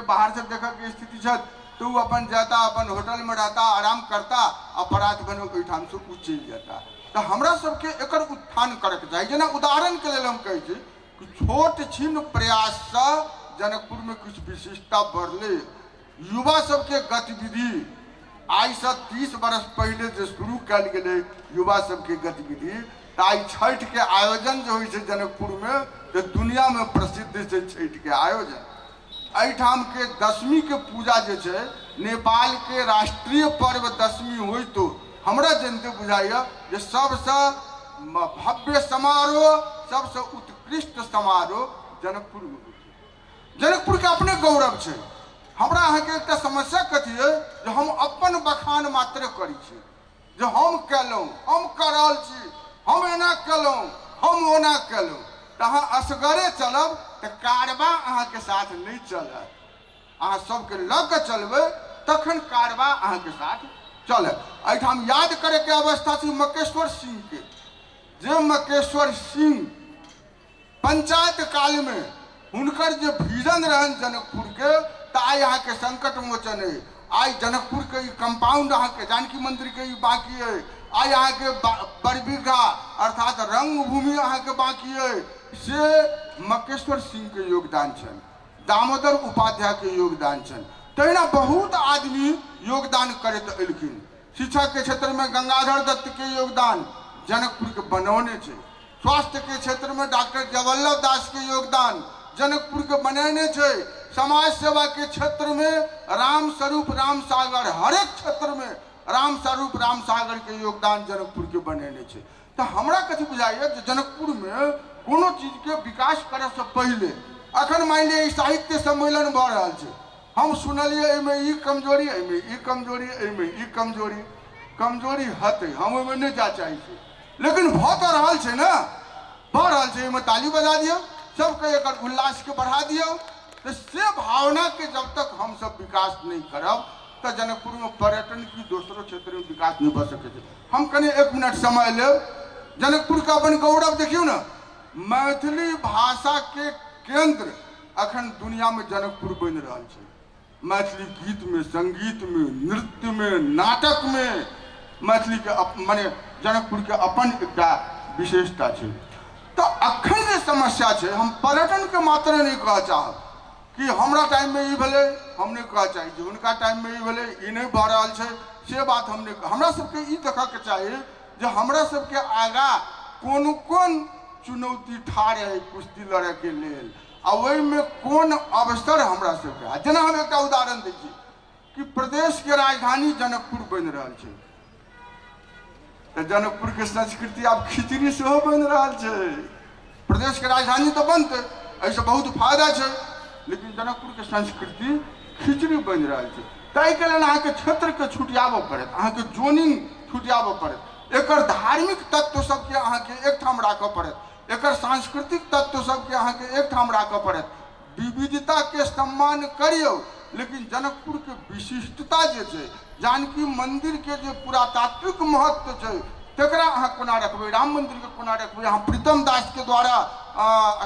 बाहर से देखे के स्थिति छै तो वो अपन जाता, अपन होटल में रहता, आराम करता, अपराध बनो ओहिठाम से चलि जाता। तो हमरा सबके एकर उत्थान करे के चाहिए। जेना उदाहरण के लेल हम कहै छी कि छोट छिन प्रयास से जनकपुर में कुछ विशिष्टता बढ़ले। युवा सबके गतिविधि आई से 30 वर्ष पहले जो शुरू कल गए युवा सबके गतिविधि, आई छठ के आयोजन जो होइ छै जनकपुर में तो दुनिया में प्रसिद्ध छै छठ के आयोजन। एहिठाम के दशमी के पूजा जे छै, नेपाल के राष्ट्रीय पर्व दशमी होइ तो हमरा जनते बुझाइए जे सबसे भव्य समारोह, सबसे उत्कृष्ट समारोह जनकपुर में होइछे। जनकपुर के अपने गौरव छै। हमरा अहाँ के एकटा समस्या कथी है जे हम अपन बखान मात्र करी छी, जे हम केलहुँ, हम करल छी, हम एना केलहुँ, हम ओना केलहुँ। तऽ अहाँ असगरे चलब तऽ कारबा अहाँ के साथ नहीं चलत। अहाँ सबके लग के चलबै तखन कारबा अहाँ के साथ चलत। एहिठाम याद करे के अवस्था छै मकेश्वर सिंह के, जे मकेश्वर सिंह पंचायत काल में हुनकर जे विजन रहन जनकपुर के, तो आई अहाँ के संकट मोचन है। आई जनकपुर के कंपाउंड अहाँ के जानकी मंदिर के बाकी है। आई अहाँ के बरबीघा अर्थात रंगभूमि अहाँ के बाकी है। से मकेश्वर सिंह के योगदान छन, दामोदर उपाध्याय के योगदान छन। तहिना बहुत आदमी योगदान करैत एलखिन। शिक्षा के क्षेत्र में गंगाधर दत्त के योगदान जनकपुर के बनौने छे। स्वास्थ्य के क्षेत्र में डॉक्टर जयवल्लभ दास के योगदान जनकपुर के बनेने छे। समाज सेवा के क्षेत्र में राम स्वरूप राम सागर, हर एक क्षेत्र में राम स्वरूप राम सागर के योगदान जनकपुर के बनेने छे। तो हमरा कथी बुझाइए जे जनकपुर में कोनो चीज के विकास करे से पहले अखन मान लिया साहित्य सम्मेलन भ रहा है, हम सुनलिए एमे ई कमजोरी, एमे ई कमजोरी, एमे ई कमजोरी, कमजोरी हते हम ओमे नहीं जा चाहे छी, लेकिन भ तो रहा है ना, भ रहा है। एमे ताली बजा दियो, सबके एकर उल्लास के बढ़ा दियो। तो से भावना के जब तक हम सब विकास नहीं करब तो जनकपुर में पर्यटन की दूसरों क्षेत्र में विकास नहीं बढ़ सके। हम कने 1 मिनट समय ले। जनकपुर का अपन गौरव देखियो ना, मैथिली भाषा के केंद्र अखन दुनिया में जनकपुर बन रहा है। मैथिली गीत में, संगीत में, नृत्य में, नाटक में मैथिली के माने जनकपुर के अपन एकटा विशेषता है। तो अखन जे समस्या है, हम पर्यटन के मात्र नहीं कह चाहब कि हमरा टाइम में ई भले, हम नहीं कह चाहे कि उनका टाइम में ई भले, ई नहीं भ रहा है से बात हम नहीं। हमरा सबके ई देख के चाहिए जे हमरा सबके आगा कोन कोन चुनौती ठाढ़ है कुश्ती लड़े के लेल, आ वही में कौन अवसर हमरा सबके है। जेना हम एक उदाहरण दै छी कि प्रदेश के राजधानी जनकपुर बन रहा है। तो जनकपुर के संस्कृति आब खिचड़ी से बन रहा है। प्रदेश के राजधानी तो बनते, ऐसे बहुत फायदा है, लेकिन जनकपुर के संस्कृति खिचड़ी बन रहा है। तय के लिए अहाँ के क्षेत्र के छुटियाबऽ पड़त, अहाँ के जोनिंग छुटियाबऽ पड़त। एकर धार्मिक तत्व सबके अहाँ के एक ठाम राखऽ पड़त, एकर सांस्कृतिक तत्व सबके अहाँ के एक ठाम राखऽ पड़त। विविधता के सम्मान करियो, लेकिन जनकपुर के विशिष्टता जे छै, जानकी मंदिर के जे पुरातात्विक महत्व छै तकरा अहाँ कोना रखबै, राम मंदिर के कोना रखबै, अहाँ प्रीतम दास के द्वारा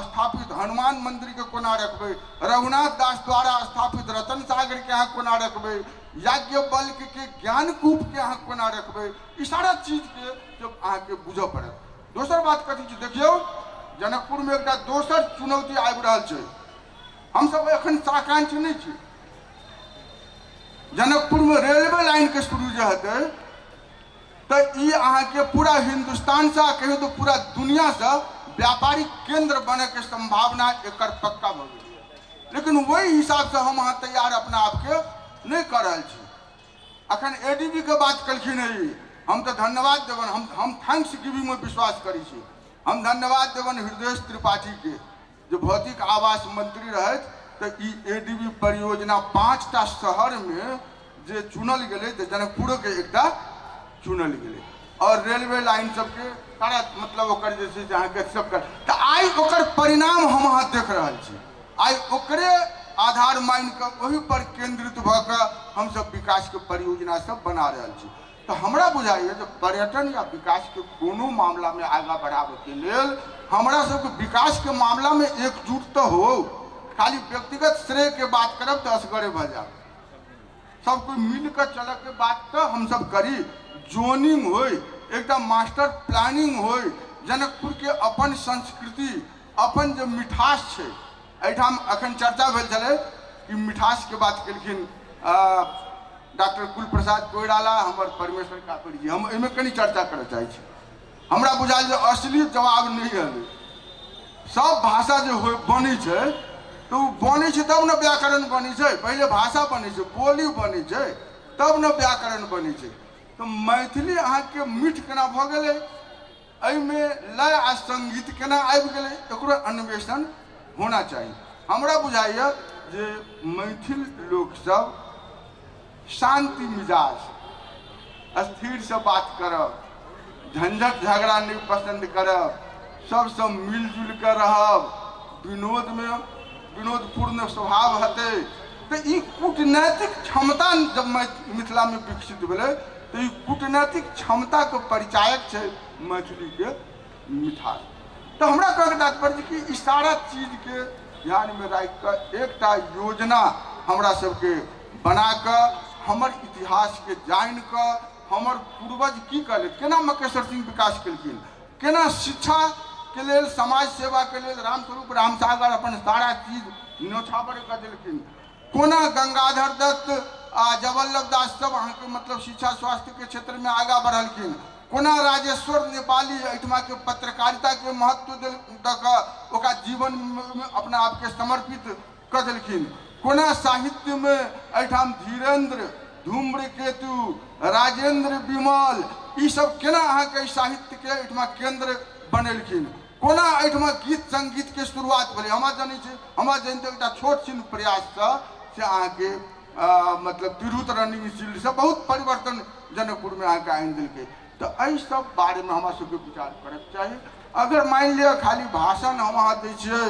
स्थापित हनुमान मंदिर के कोना रखबै, रघुनाथ दास द्वारा स्थापित रतन सागर के अहाँ कोना रखबै, याज्ञवल्क्य के ज्ञानकूप के अहाँ कोना रखबै। ई सारा चीज के जब अहाँ के बुझऽ पड़त। दोसर बात कथी छै, देखियौ जनकपुर में एकटा दोसर चुनौती आबि रहल छै। हम सब एखन साकांक्ष नहीं छी। जनकपुर में रेलवे लाइन के शुरू जे हेतै तो ई अहाँ के पूरा हिंदुस्तान से कहियो तो पूरा दुनिया से व्यापारिक केंद्र बने के संभावना एकर पक्का भ गेल। लेकिन वही हिसाब से हम अहाँ तैयार अपना आप के नहीं कर रहे छी। अखन एडीबी के बात कलखिन है, हम तो धन्यवाद देवन, हम थैंक्स गिविंग में विश्वास करी छी। हम धन्यवाद देवन हृदय त्रिपाठी के जो भौतिक आवास मंत्री रहे। तो एडीबी परियोजना 5टा शहर में जे चुनल गए तो जनकपुर के एकटा चुनल गए, और रेलवे लाइन सबके सारा मतलब ओकर जैसे जहाँ के सब कर। तो आई ओकर परिणाम हम अहाँ देख रहा छी। आई ओकरे आधार मान के वही पर केंद्रित भ के हम सब विकास के परियोजना सब बना रहा छी। तो हमरा बुझाइए जो पर्यटन या विकास के कोनो मामला में आगा बढ़ावे के लेल हमरा सबके विकास के मामला में एकजुट तो हो। खाली व्यक्तिगत श्रेय के बात करब तो असगरे भ जाब, सब कोई मिल कर चल के बात तो हम सब करी। जोनिंग हो, एकदम मास्टर प्लानिंग हो, जनकपुर के अपन संस्कृति अपन जो मिठास है। एठाम अखन चर्चा भेल छलै कि मिठास के बात केलखिन डॉक्टर कुलप्रसाद कोइराला, हमर परमेश्वर कापड़ जी। हम एहिमे कनी चर्चा करऽ चाहै छी। हमरा बुझाइल जे असली जवाब नहीं है। सब भाषा जो हो बनै छै तो बनै छै तब ने व्याकरण बनै छै। पहले भाषा बनै छै, बोली बनै छै, तब ने व्याकरण बनै छै। तो मैथिली अहाँ के मीठ केना भ गेलै, एहिमे लय आ संगीत केना आबि गेलै एकरो अन्वेषण होना चाहिए। हमरा बुझाइए जे मैथिल लोक सब शांति मिजाज, स्थिर से बात करब, झंझट झगड़ा नहीं पसंद करब, सबसे मिलजुल कर रहब, विनोद में विनोदपूर्ण स्वभाव हेतै। तो ई कूटनैतिक क्षमता जब मिथिला में विकसित भेलै तो ई कूटनैतिक क्षमता के परिचायक छै मैथिली के मिठास। तो हमरा कहके तात्पर्य कि ई सारा चीज के ध्यान में राखि कऽ एकटा योजना हमरा सबके बना कऽ हमर इतिहास के जानि कऽ हमर पूर्वज की कले, केना मकेश्वर सिंह विकास केलखिन, केना शिक्षा के लेल, समाज सेवा के लेल रामस्वरूप रामसागर अपन सारा चीज न्योछावर कऽ देलखिन, कोना गंगाधर दत्त आ जवल्लभ दास सब अहाँके मतलब शिक्षा स्वास्थ्य के क्षेत्र में आगा बढ़लखिन, कोना राजेश्वर नेपाली एहिठमा के पत्रकारिता के महत्व दऽ कऽ ओकरा जीवन में अपना आप के समर्पित कऽ देलखिन, कोना साहित्य में एहिठाम धीरेन्द्र, धूम्रकेतु, राजेंद्र विमल ई सब केना अहाँके साहित्य के एहिठमा केंद्र बनेलखिन, कोना एहिठमा गीत संगीत के शुरुआत भेलै। हमरा जानै छै, हमरा जानते एकटा छोट छिन प्रयास से अहाँके मतलब तिरहुत रनिंग फील्ड से बहुत परिवर्तन जनकपुर में अहाँके आनि देलकै। तो एहि सब बारे में हमरा सबके विचार करैके चाही। अगर मान लिअ खाली भाषण हम अहाँ दै छियै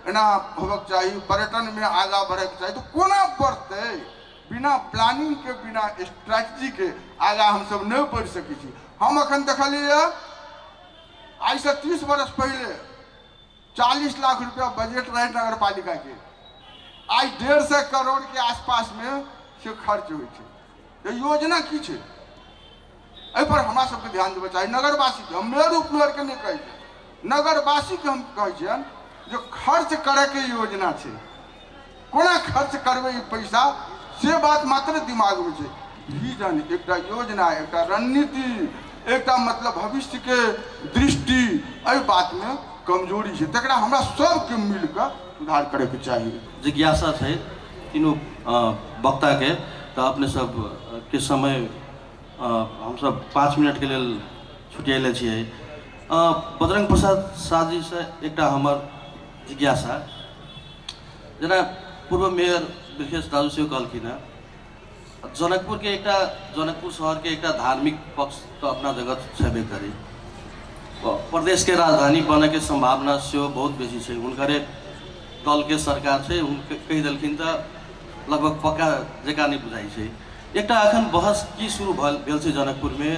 एना होबक चाही, पर्यटन में आगा बढ़ैके चाही, तो कोना बढ़तै? बिना प्लानिंग के, बिना स्ट्रैटेजी के आगा हम सब नहीं बढ़ सकै छी। हम अखन देखलियै आज से 30 वर्ष पहले 40 लाख रुपया बजट रहे नगर पालिका के, आज 150 करोड़ के आसपास में से खर्च होइ छै। योजना की छै एहि पर हमरा सबके ध्यान देबे चाही। नगरवासी के हम मेयर उपमेयर के नहीं कहै छी, नगरवासी के हम कहै छियन जो खर्च करे के योजना छै, कोना खर्च करबै ई पैसा से बात मात्र दिमाग में छै। विजन, एकटा योजना, एकटा रणनीति, एकटा मतलब भविष्य के दृष्टि, एहि बात में कमजोरी छै, तकरा हमरा सबके मिल कऽ सुधार करे के चाहिए। जिज्ञासा छै तीनों वक्ता के, तो अपने सब के समय हम सब 5 मिनट के लिए छुटियाले छियै। बजरंग प्रसाद शाह जी से एकटा हमर जिज्ञासा, जेना पूर्व मेयर ब्रिजेश दाजू से कहलखिन है, जनकपुर के एकटा, जनकपुर शहर के एकटा धार्मिक पक्ष तो अपना जगह छेबे करी, प्रदेश के राजधानी बने के संभावना से बहुत बेसी छै। हुनकरे दल के सरकार छै, कहि देलखिन तो लगभग पक्का जका नहीं बुझाई छै। एकटा अखन बहस की शुरू भेल छै जनकपुर में,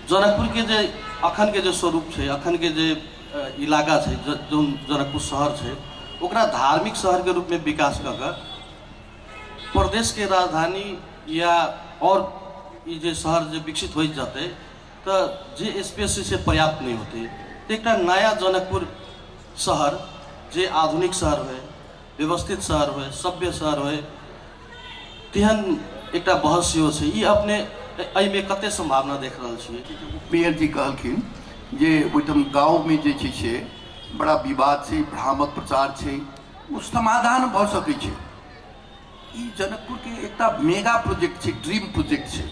जनकपुर के जे अखन के जे स्वरूप छै, अखन के जे इलाका छै, जो जनकपुर शहर छै, ओकरा धार्मिक शहर के रूप में विकास कऽ कऽ प्रदेश के राजधानी या और ये जे शहर जो विकसित हो जाते तो जे स्पेस से पर्याप्त नहीं होते। तो एक नया जनकपुर शहर जे आधुनिक शहर हो, व्यवस्थित शहर हो, सभ्य शहर हो, तेहन एक बहस से ये अपने में कते संभावना देख रहा छे। मेयर जी कहलखिन जे ओइठम गाँव में जे छै से बड़ा विवाद छै, भ्रामक प्रचार छै, उ समाधान भ सकै छै। ई जनकपुर के एकटा मेगा प्रोजेक्ट छै, ड्रीम प्रोजेक्ट छै।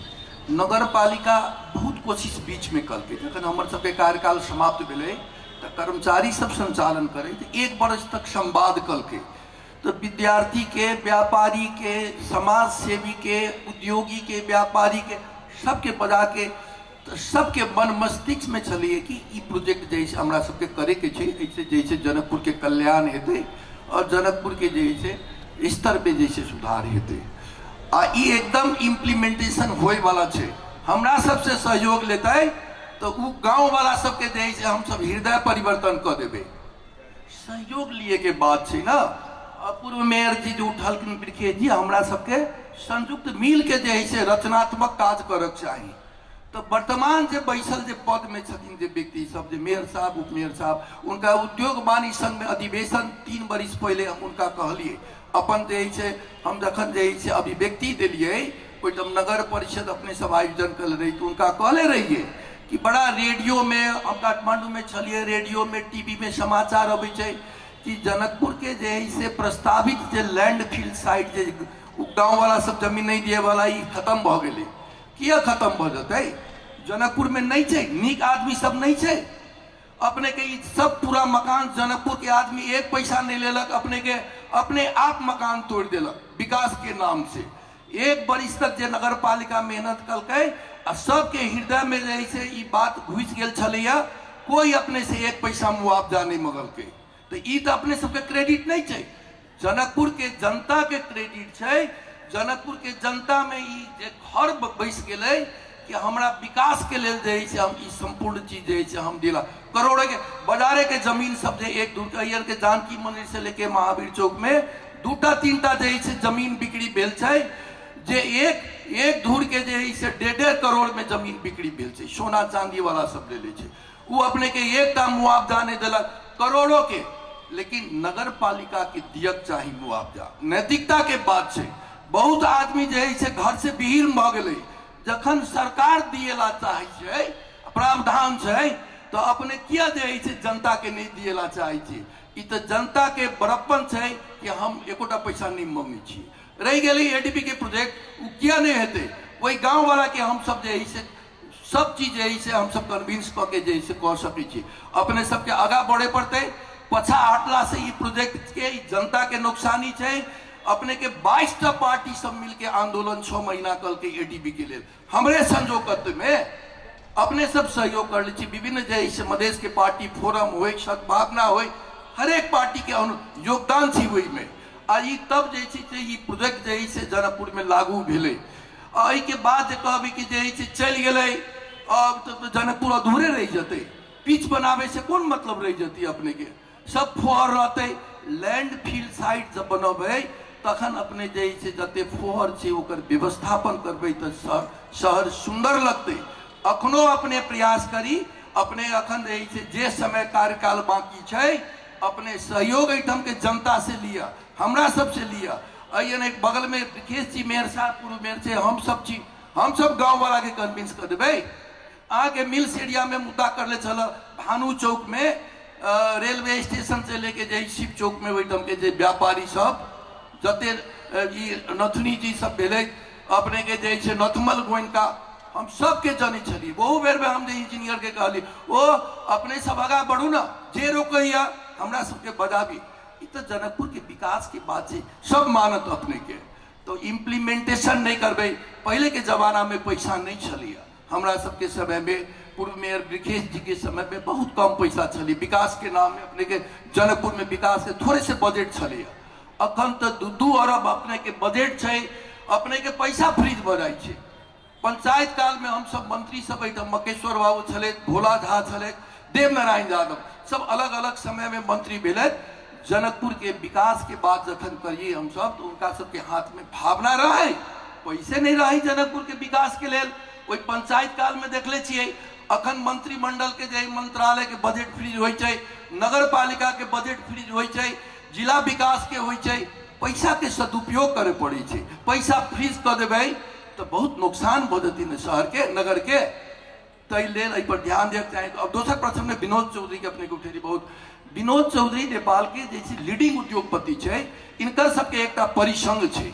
नगर पालिका बहुत कोशिश बीच में कलकै, जखन हमर सबके कार्यकाल समाप्त भेलै तो कर्मचारी सब संचालन करे, तो 1 वर्ष तक संवाद कलकै, तो विद्यार्थी के, व्यापारी के, समाज सेवी के, उद्योगी के, व्यापारी के सबके बजा के, तो सबके मन मस्तिष्क में चलिए कि ई प्रोजेक्ट जैसे हमरा सबके करे के छै, ऐसे जैसे जनकपुर के कल्याण हेतै और जनकपुर के जैसे स्तर पे जैसे सुधार हेतै। आ ई एकदम इम्प्लीमेंटेशन होए वाला छै। हमरा सबसे सहयोग लेतै तो उ गाँव वाला सबके जैसे हम सब हृदय परिवर्तन कर देबै। सहयोग लिए के बात छै ना। पूर्व मेयर जी जो उठलखिन ब्रिखेश जी, हमरा सबके संयुक्त मिल के जैसे रचनात्मक काज करक चाही। तो वर्तमान जे बैसल जे पद में छथिन जे व्यक्ति सब, जे मेयर साहब, उप मेयर साहब, उनका उद्योग वाणिज्य संघ में अधिवेशन 3 वर्ष पहले हम उनका कहलिए, अपन जे हम जखन जे अभिव्यक्ति दिलिए, ओइठम नगर परिषद अपने सब आयोजन कर रही, तो उनका कहले रहिए कि बड़ा रेडियो में, हम काठमांडू में छलिए, रेडियो में, टीवी में समाचार अबै छै कि जनकपुर के जे प्रस्तावित जे लैंडफिल साइट जे गाँव वाला सब जमीन नहीं दिए वाला, ई खत्म भ गेलै। किया खत्म भ जेतै? जनकपुर में नहीं है, नीक आदमी सब नहीं है। अपने के सब पूरा मकान जनकपुर के आदमी एक पैसा नहीं लेलक, अपने आप मकान तोड़ देलक विकास के नाम से। एक बरिस तक जे नगर पालिका मेहनत कलकै आ सबके हृदय में जैसे ये बात घुस गेल छलैया, कोई अपने से एक पैसा मुआवजा नहीं मंगलकै। तो ये तो अपने सबके क्रेडिट नहीं है, जनकपुर के जनता के क्रेडिट है। जनकपुर के जनता में ये घर बैस गेलै कि हमरा विकास के लेल जे है हम संपूर्ण चीज जे है हम दिला। करोड़ों के बाजारे के जमीन सब जे एक दूर अयर के जानकी मंदिर से लेके महावीर चौक में 2-3टा जे है जमीन बिक्री भेल छै, जे एक धूर के जे है 1.5 करोड़ में जमीन बिक्री भेल छै। सोना चांदी वाला सब ले छै, वो अपने के एकटा मुआवजा नहीं दिलक करोड़ों के। लेकिन नगर पालिका के दियक चाहिए मुआवजा, नैतिकता के बात है। बहुत आदमी जे है घर से विहीन भ गेलै, जखन सरकार दिएला चाहे छै प्रावधान छै तो अपने किया जे है जनता के नहीं दिएला चाहे छी। ई तो जनता के बड़प्पन है कि हम एकोटा पैसा नहीं मांगे छी। रह गई एडीपी के प्रोजेक्ट, वो किया नहीं हेतै, वही गाँव वाला के हम सब जे है सब चीज जे है हम सब कन्विंस करके जे है कह सकै छी। अपने सबके आगा बढ़े पड़ते, पछा हटला से ये प्रोजेक्ट के जनता के नुकसानी है। अपने के 22टा पार्टी सब मिलके आंदोलन 6 महीना कल के एडीबी के लिए हमरे संजोगत में अपने सब सहयोग कर ली। विभिन्न जैसे मधेश के पार्टी फोरम हो, सद्भावना हो, हर एक पार्टी के योगदान थी वही में। आज तब जैसे ये प्रोजेक्ट जैसे जनकपुर में लागू भेले। के बाद कहबी कि जैसे चल गए अब तो जनकपुर अधूरे रह जाते, पिच बनावे से कौन मतलब रह जाती। अपने के सब फोहर रहते, लैंड फील्ड साइड जब बनबे तखन अपने जैसे जते फोहर से ओकर व्यवस्थापन करबे तो शहर सुंदर लगते। अखनो अपने प्रयास करी, अपने अखन जैसे जे समय कार्यकाल बाकी है अपने सहयोग एठम के जनता से लिया, हमरा सब से लिया। अयन एक बगल में विकेश जी मेयर साहब पूर्व मेयर से हम सब गांव वाला के कन्विंस कर देवे। आगे मिल्स एरिया में मुद्दा कर ले चल, भानु चौक में रेलवे स्टेशन से लेके जे शिव चौक में वही के जे व्यापारी सब जते नथुनी जी सब भेले, अपने के जे नथमल गोइनका हम सबके जानी छली। बहु बेर में हम इंजीनियर के कहली ओ अपने सब आगा बढ़ू ना, जे रोकैया हमरा सबके बजाबी। तो जनकपुर के विकास की बात है, सब मानत अपने के तो इम्प्लीमेंटेशन नहीं करबे। पहले के जमाना में पैसा नहीं छलिया, हमरा सबके समय में पूर्व मेयर ब्रिकेश जी के समय में बहुत कम पैसा छली। विकास के नाम में अपने के जनकपुर में विकास के थोड़े से बजट छलिया। अखन तो 2 अरब अपने के बजट है, अपने के पैसा फ्रीज भ जाए छै। पंचायत काल में हम सब मंत्री सब मकेश्वर बाबू छले, भोला झा छले, देवनारायण यादव सब अलग अलग समय में मंत्री भेले। जनकपुर के विकास के बात जखन करिए हम सब तो उनका सबके हाथ में भावना रहे, पैसे नहीं रहे जनकपुर के विकास के लेल। वही पंचायत काल में देखले छियै अखन मंत्रिमंडल के जे मंत्रालय के बजट फ्रीज होइ छै, नगर पालिका के बजट फ्रीज होइ छै, जिला विकास के होइ छै। पैसा के सदुपयोग करे पड़े छै, पैसा फ्रीज कर देबै तो बहुत नुकसान भ जेतै न शहर के नगर के। तै लेल एहि पर ध्यान देके चाही। अब दोसर प्रश्न में विनोद चौधरी के अपने के उठेली बहुत। विनोद चौधरी नेपाल के जैसे लीडिंग उद्योगपति छै, इनकर सबके एकटा परिसंघ छै,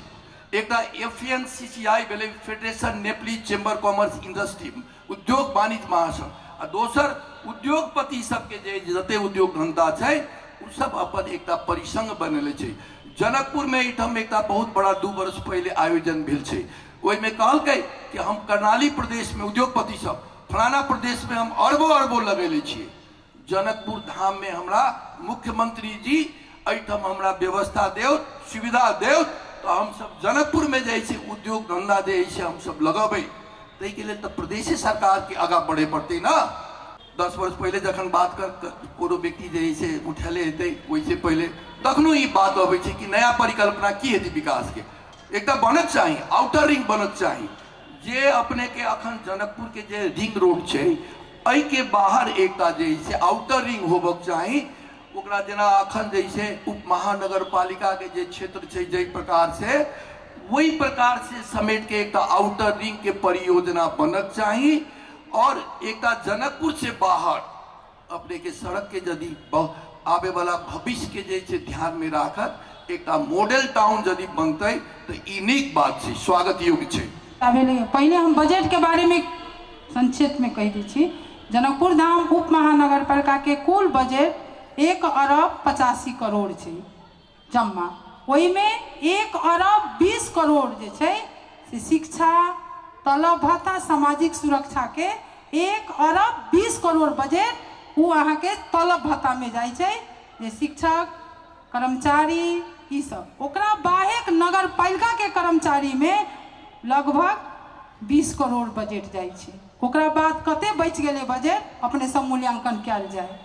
एकटा FNCCI भेलै federation Nepali chamber commerce industry उद्योग वाणिज्य महासंघ, आ दोसर उद्योगपति सबके जे जते उद्योग धंधा छै उ सब अपन एकटा परिसंघ बनेले छै। जनकपुर में एठम एकटा बहुत बड़ा 2 वर्ष पहले आयोजन भेल छै। ओहि में कहलकै कि हम कर्णाली प्रदेश में उद्योगपति सब फलाना प्रदेश में हम अरबों लगेले छियै। जनकपुर धाम में हमरा मुख्यमंत्री जी एठम हमरा व्यवस्था देव, सुविधा देव तो हम सब जनकपुर में जैसे उद्योग धंधा जैसे हम सब लगेबै। तै के लिए तो प्रदेश सरकार के आगा बढ़े पड़ते ना। 10 वर्ष पहले जखन बात कर कोनो व्यक्ति जैसे उठेले हेतै वैसे पहले तखनो ई बात अबै छै कि नया परिकल्पना की हेतै विकास के। एकटा बनक चाही, आउटर रिंग बनक चाही, जे अपने के अखन जनकपुर के जे रिंग रोड छै एहि के बाहर एकटा जैसे आउटर रिंग होबक चाही। ओकरा जेना अखन जैसे उप महानगर पालिका के जे क्षेत्र छै जै प्रकार से वही प्रकार से समेट के एकटा आउटर रिंग के परियोजना बनक चाही। और एकटा जनकपुर से बाहर अपने के सड़क के यदि आवे वाला भविष्य के जैसे ध्यान में राखत एकटा मॉडल टाउन यदि बनते तो ई नीक बात छै, स्वागत योग्य छै। पहले हम बजट के बारे में संक्षेप में कह दी छी। जनकपुर धाम उप महानगर पालिका के कुल बजट 1 अरब 85 करोड़ छै जम्मा। ओहि में 1 अरब 20 करोड़ जे छै से शिक्षा, तलब भत्ता, सामाजिक सुरक्षा के 1 अरब 20 करोड़ बजट वो अहाँ के तलब भत्ता में जाय छै, जे शिक्षक, कर्मचारी ई सब। ओकरा बाहेक नगर पालिका के कर्मचारी में लगभग 20 करोड़ बजट जाय छै। ओकरा बाद कते बच गेले बजट अपने सब मूल्यांकन कयल जाए।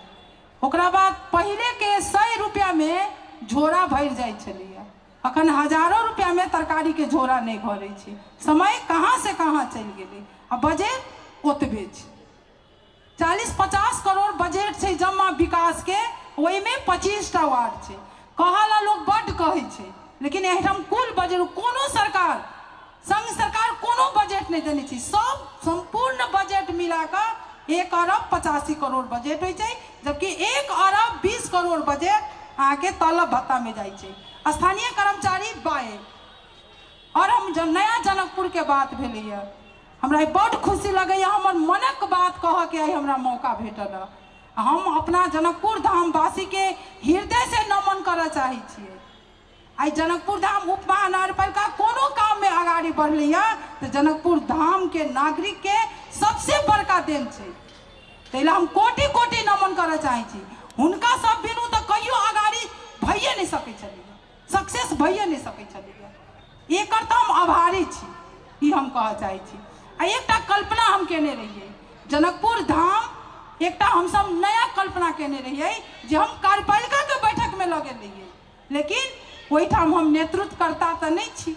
ओकरा बाद पहले के 100 रुपया में झोरा भर जाय छलैया, अखन हजारों रुपया में तरकारी के झोरा नहीं भरे छै। समय कहाँ से कहाँ चल गेले आ बजट ओतबे छै। 40-50 करोड़ बजट छै जम्मा विकास के, ओहि में 25टा वार्ड छै। कहला लोग बड कहे छै, लेकिन एहिठाम कुल बजट कोनो सरकार, संघ सरकार कोनो बजट नहीं देने छै। सब संपूर्ण बजट मिलाकर 1 अरब 85 करोड़ बजट हो छै, जबकि 1 अरब 20 करोड़ बजट अहाँ के तलब भत्ता में जाय छै। स्थानीय कर्मचारी बाए। और हम जब नया जनकपुर के बात भेलैया, हमरा बड़ खुशी लगैया, हमर मनक बात कह के हमरा मौका भेटल। हम अपना जनकपुर धाम वासी के हृदय से नमन करऽ चाहे छियै। आई जनकपुर धाम उप महानगर पालिका कोनो काम में आगाड़ी बढ़लैया तो जनकपुर धाम के नागरिक के सबसे बड़का देन छै। तैला हम कोटि कोटि नमन करऽ चाहे छी। हुनका सब बिनु तो कहियो आगाड़ी भइए नहीं सकै छलैया, सक्सेस भइए नहीं सकै छलैया। एकर तो हम आभारी छी, ई हम कहऽ चाहे छी। आ एकटा कल्पना हम केने रहिए जनकपुर धाम, एकटा हम सब नया कल्पना केने रहिए जे हम कार्यपालिका के बैठक में लगे रहिए, लेकिन ओहिठाम हम नेतृत्वकर्ता तो नहीं छी।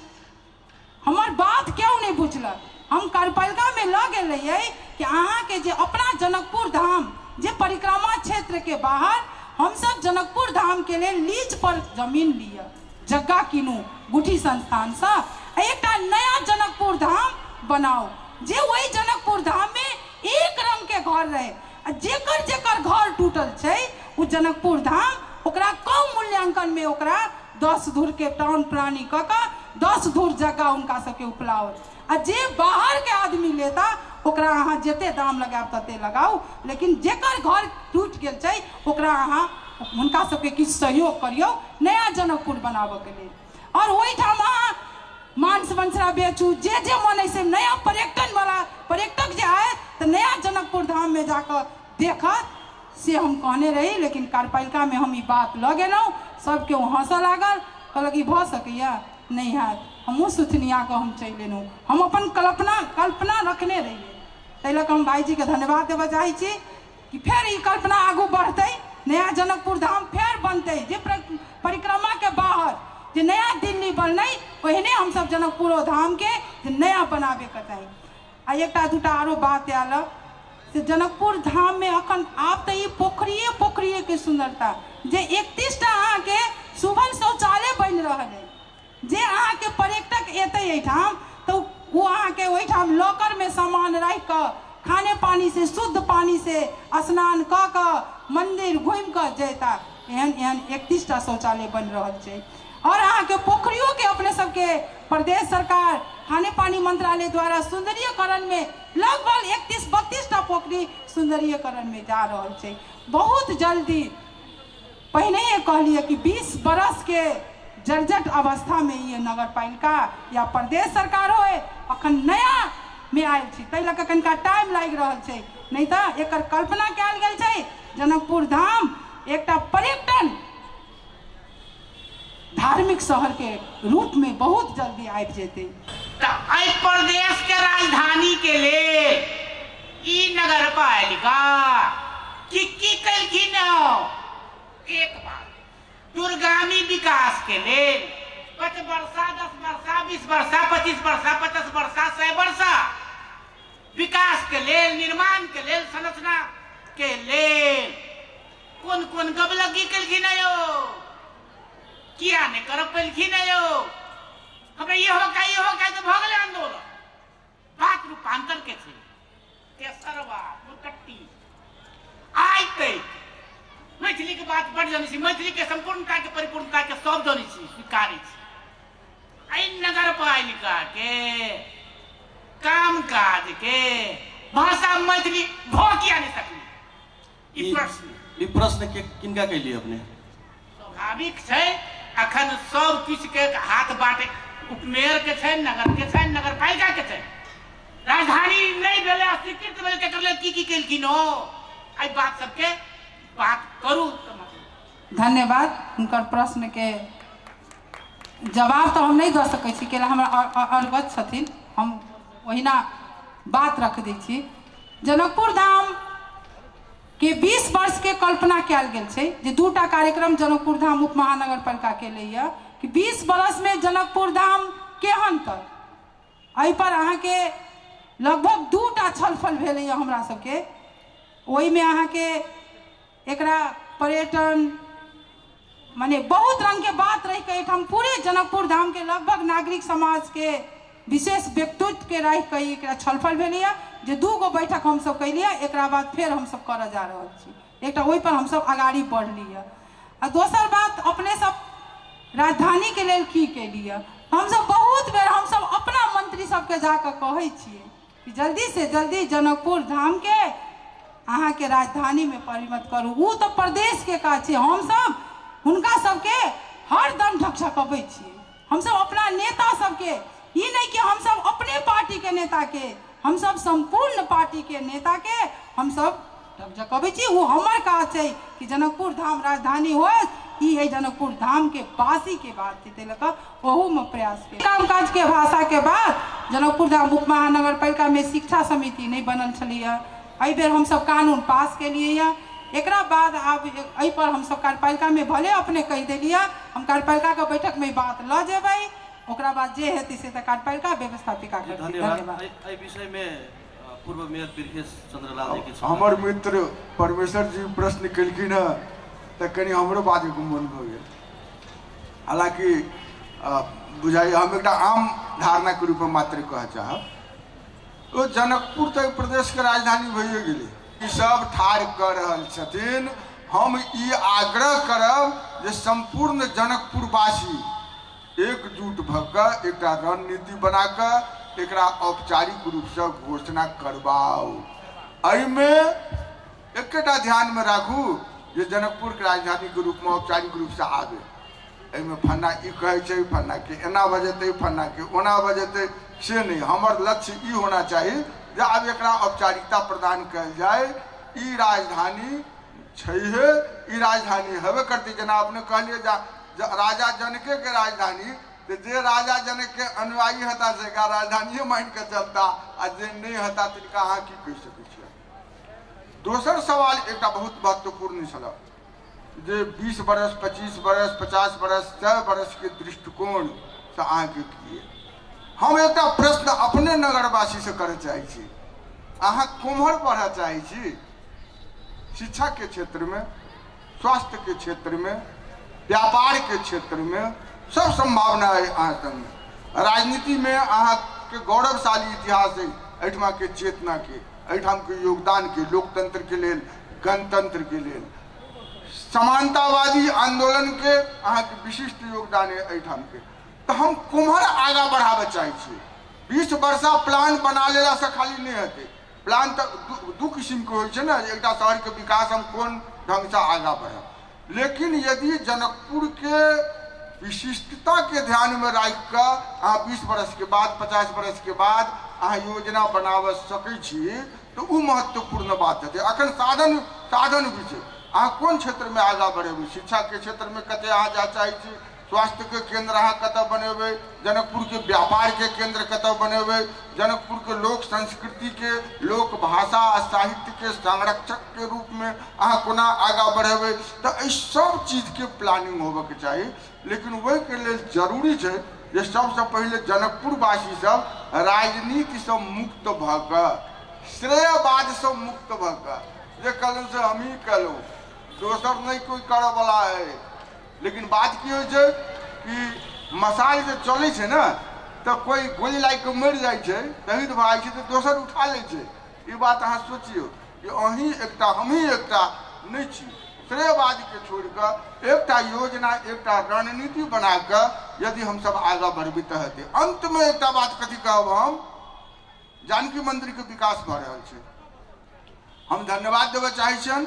हमार बात क्यों नहीं बुझलक। हम कार्यपालिका में लऽ गेल रहिए कि अहाँ के जे अपना जनकपुर धाम जे परिक्रमा क्षेत्र के बाहर हम सब जनकपुर धाम के लिए लीज पर जमीन लिया, जगह किनू गुठी संस्थान से, एकटा नया जनकपुर धाम बनाओ, जे वही जनकपुर धाम में एक रंग के घर रहे। जेकर जेकर घर टूटल छै वो जनकपुर धाम ओकरा कम मूल्यांकन में ओकरा 10 धूर के टाउन प्लानिंग क के 10 धूर जगह उनका सबके उपलब्ध। आ जे बाहर के आदमी लेता ओकरा अहाँ जते दाम लगाब तते लगाऊ, लेकिन जेकर घर टूट गेल छै ओकरा अहाँ उनका सबके किछु सहयोग करियो नया जनकपुर बनाबे के लिए। और वही ठाम अहाँ मांस मंसरा बेचू, जे जे मन से नया पर्यटन वाला पर्यटक जे आए तो नया जनकपुर धाम में जाकर देखत से हम कहने रही। लेकिन कार्यपालिका में हम ई बात लऽ गेलहुँ, सबके हंसऽ लागल, कहलक ई भऽ सकैया नहीं हैत। हमहूँ सुथनिया के हम चलि एलहुँ। हम अपन कल्पना रखने रहिए, ताहि लऽ कऽ हम भाईजी के धन्यवाद देबऽ चाहै छी कि फेर ई कल्पना आगू बढ़तै, नया जनकपुर धाम फेर बनतै। जे परिक्रमा के बाहर जे नया दिल्ली बनलै ओहने हम सब जनकपुर धाम के नया बनाबे के चाही। आ एकटा दूटा आरो बात आयल से जनकपुर धाम में अखन आब तो ये पोखरिए के सुंदरता, जे 31टा अहाँ के सुबह शौचालय बन रहा है, जे अहाँ के पर्यटक एते एठाम तो वो अहाँ के ओहिठाम लॉकर में सामान रख कर खाने पानी से शुद्ध पानी से स्नान क के मंदिर घूम कर जेता। एहन 31टा शौचालय बन रहा है। और अहाँ के पोखरियों के अपने सबके प्रदेश सरकार खाने पानी मंत्रालय द्वारा सुंदरीकरण में लगभग 31-32टा पोखरी सुंदरीकरण में जा रहा है। बहुत जल्दी पहले ही कहलिए कि 20 बरस के जर्जट अवस्था में ये नगर पालिका या प्रदेश सरकार हो अखन नया में आयल छी, ताहि लऽ कऽ कनिका टाइम लागि रहल छै। नहीं तो एकर कल्पना कयल गेल छै जनकपुर धाम एकटा पर्यटन धार्मिक शहर के रूप में बहुत जल्दी आबि जेतै। प्रदेश के राजधानी के लिए ई नगर पालिका की कलखिन एक बात दूरगामी विकास के लिए 5 वर्षा 10 वर्षा 20 वर्षा 25 वर्षा 50 वर्षा 100 वर्षा विकास के लिए निर्माण के लिए संरचना के लिए कौन कौन गबलगी कलखिन यो किया नहीं कर पेलखिन यो। हमरा ये हो का तो भगले आंदोलन बात रूपांतर के थे तेसरवा मुकट्टी आज तक मैथिली के बात बढ़ जानी सी, मैथिली के संपूर्णता के परिपूर्णता के सब जानी सी स्वीकारी छी। आई नगर पालिका के काम काज के भाषा मैथिली भ किया नहीं सकली? ई प्रश्न के किनका कैली अपने? स्वाभाविक है, अखन सब किछु के हाथ बाटे, उपमेयर के छै, नगर के छै, नगर पालिका के छै, राजधानी नहीं भेले, अस्वीकृत भेल के करले की केलखिन हो, आई बात सबके बात करू। धन्यवाद। उनकर प्रश्न के जवाब तो हम नहीं दे सकै छी, कि हमरा अवगत छथिन, हम ओहिना बात रख दै छी। जनकपुर धाम के 20 वर्ष के कल्पना कयल गेल छै, जे 2टा कार्यक्रम जनकपुर धाम उप महानगर पालिका के लिए कि 20 वर्ष में जनकपुर धाम केहन तर, एहि पर अहाँ के लगभग 2टा छलफल भेल हमरा सबके। ओहि में अहाँ के एकरा पर्यटन माने बहुत रंग के बात रह के हम पूरे जनकपुर धाम के लगभग नागरिक समाज के विशेष व्यक्तित्व के रह के एकरा छलफल भेलैया, जे 2 गो बैठक हम सब कैलिए, एकरा बाद फिर हम सब कर जा रहल छी। एकटा ओहि पर हम सब आगाड़ी बढ़लिए। आ दोसर बात, अपने सब राजधानी के लेल की केलिए? हम सब बहुत बेर हम सब अपना मंत्री सबके जाकर कहै छियै कि जल्दी से जल्दी जनकपुर धाम के अहाँ के राजधानी में परिणत करू। वो तो प्रदेश के काज छै, हम सब हुनका सबके हरदम ढकढकबै छियै। हम सब अपना नेता सबके, ई नहीं कि हम सब अपने पार्टी के नेता के, हम सब संपूर्ण पार्टी के नेता के हम सब ढकढकबै छी। वो हमर काज छै कि जनकपुर धाम राजधानी हो, ई है जनकपुर धाम के वासी के बात छै, तेलक ओहू में प्रयास के कामकाज के भाषा के बाद जनकपुर धाम उप महानगर पालिका में शिक्षा समिति नहीं बनल छलिए। एहि बेर हम सब कानून पास केलिए। एकरा बाद आब एहि पर हम सब कार्यपालिका में भले अपने कह देलिए, हम कार्यपालिका के बैठक में बात ल जेबै, ओकरा बाद जे हेतै से त कार्यपालिका व्यवस्थापिका करतै। धन्यवाद। एहि विषय में पूर्व मेयर बिरखेश चंद्र लाल जी के हमर मित्र परमेश्वर जी प्रश्न केलखिन है, तो कनी हमरो बात के मन भ गेल। हालांकि बुझाइए हम एक आम धारणा के रूप में मात्र कह चाहब, तो जनकपुर तो प्रदेश के राजधानी भइए गेलै, ई सब ठाड़ कर रहल छथिन। हम ई आग्रह करब जे संपूर्ण जनकपुरवासी एकजुट भ कऽ एकटा रणनीति बना कऽ एकरा औपचारिक रूप से घोषणा करबाऊ। एहिमे एकटा ध्यान में राखू जे जनकपुर के राजधानी के रूप में औपचारिक रूप से आवे। एहिमे फन्ना ई कहै छै, फन्ना के एना बजेतै, फन्ना के ओना बजेतै, से नहीं। हमर लक्ष्य ई होना चाहिए जे आब एकरा औपचारिकता प्रदान कयल जाए। ई राजधानी छैहे, ई राजधानी हेबे करतै। जेना अपने कहलिए राजा जनके के राजधानी, तो जे राजा जनक के अनुयायी हता से राजधानी मान के चलता, आ जे नहीं हता तिनका अहाँ की कहि सकै छियै। दोसर सवाल एकटा बहुत महत्वपूर्ण छल, जे 20 बरस 25 बरस 50 बरस 100 बरस के दृष्टिकोण से अहाँ के किए। हम एक प्रश्न अपने नगरवासी से करे चाहे छी, अहाँ कुम्हर पढ़ा चाहे छी? शिक्षा के क्षेत्र में, स्वास्थ्य के क्षेत्र में, व्यापार के क्षेत्र में सब संभावना है अहाँ संग। राजनीति में अहाँ के गौरवशाली इतिहास है, एहिठमा के चेतना के, एहिठाम के योगदान के, लोकतंत्र के लेल, गणतंत्र के लेल, समानतावादी आंदोलन के अहाँ के विशिष्ट योगदान है एहिठाम के। तो हम कुम्हर आगा बढ़ावे चाहे छी। 20 वर्षा प्लान बना लेला से खाली नहीं हेतै। प्लान तो दू किस्म के होइ छै ना, एकटा शहर के विकास हम कोन ढंग से आगा बढ़ब। लेकिन यदि जनकपुर के विशिष्टता के ध्यान में राखि कऽ अहाँ 20 वर्ष के बाद 50 वर्ष के बाद अहाँ योजना बनावे सकै छी, तो वो महत्वपूर्ण बात है। अखन साधन भी छै, अहाँ कोन क्षेत्र में आगा बढ़ेबै? शिक्षा के क्षेत्र में कते अहाँ जा चाहे छी, स्वास्थ्य के केंद्र अहाँ कतऽ बनेबै, जनकपुर के व्यापार के केंद्र कतऽ बनेबै, जनकपुर के लोक संस्कृति के, लोक भाषा आ साहित्य के संरक्षक के रूप में अहाँ कोना आगा बढ़ेबै। तो एहि सब चीज के प्लानिंग होबे के चाही। लेकिन वही के लेल जरूरी छै जे सबसे पहले जनकपुरवासी सब राजनीति से मुक्त भ कऽ, श्रेयवाद से मुक्त भ कऽ, जे कहलहुँ से हम ही कहलहुँ, दोसर नहीं कोई करऽ वाला है। लेकिन बात की होइ छै कि मसाल जे चलै छै ना, तो कोई गोली लागि के मरि जाइ छै, शहीद भऽ जाइ छै, तो दोसर उठा लै छै। ई बात अहाँ सोचियौ कि अहीं एकटा हमही एकटा नहीं छी। श्रेयवाद के छोड़ कऽ एकटा योजना, एकटा रणनीति बना कऽ यदि हम सब आगा बढ़बी तऽ हेतै। अंत में एकटा बात कथी कहब हम, जानकी मंदिर के विकास भ रहल छै। हम धन्यवाद देबऽ चाहै छियन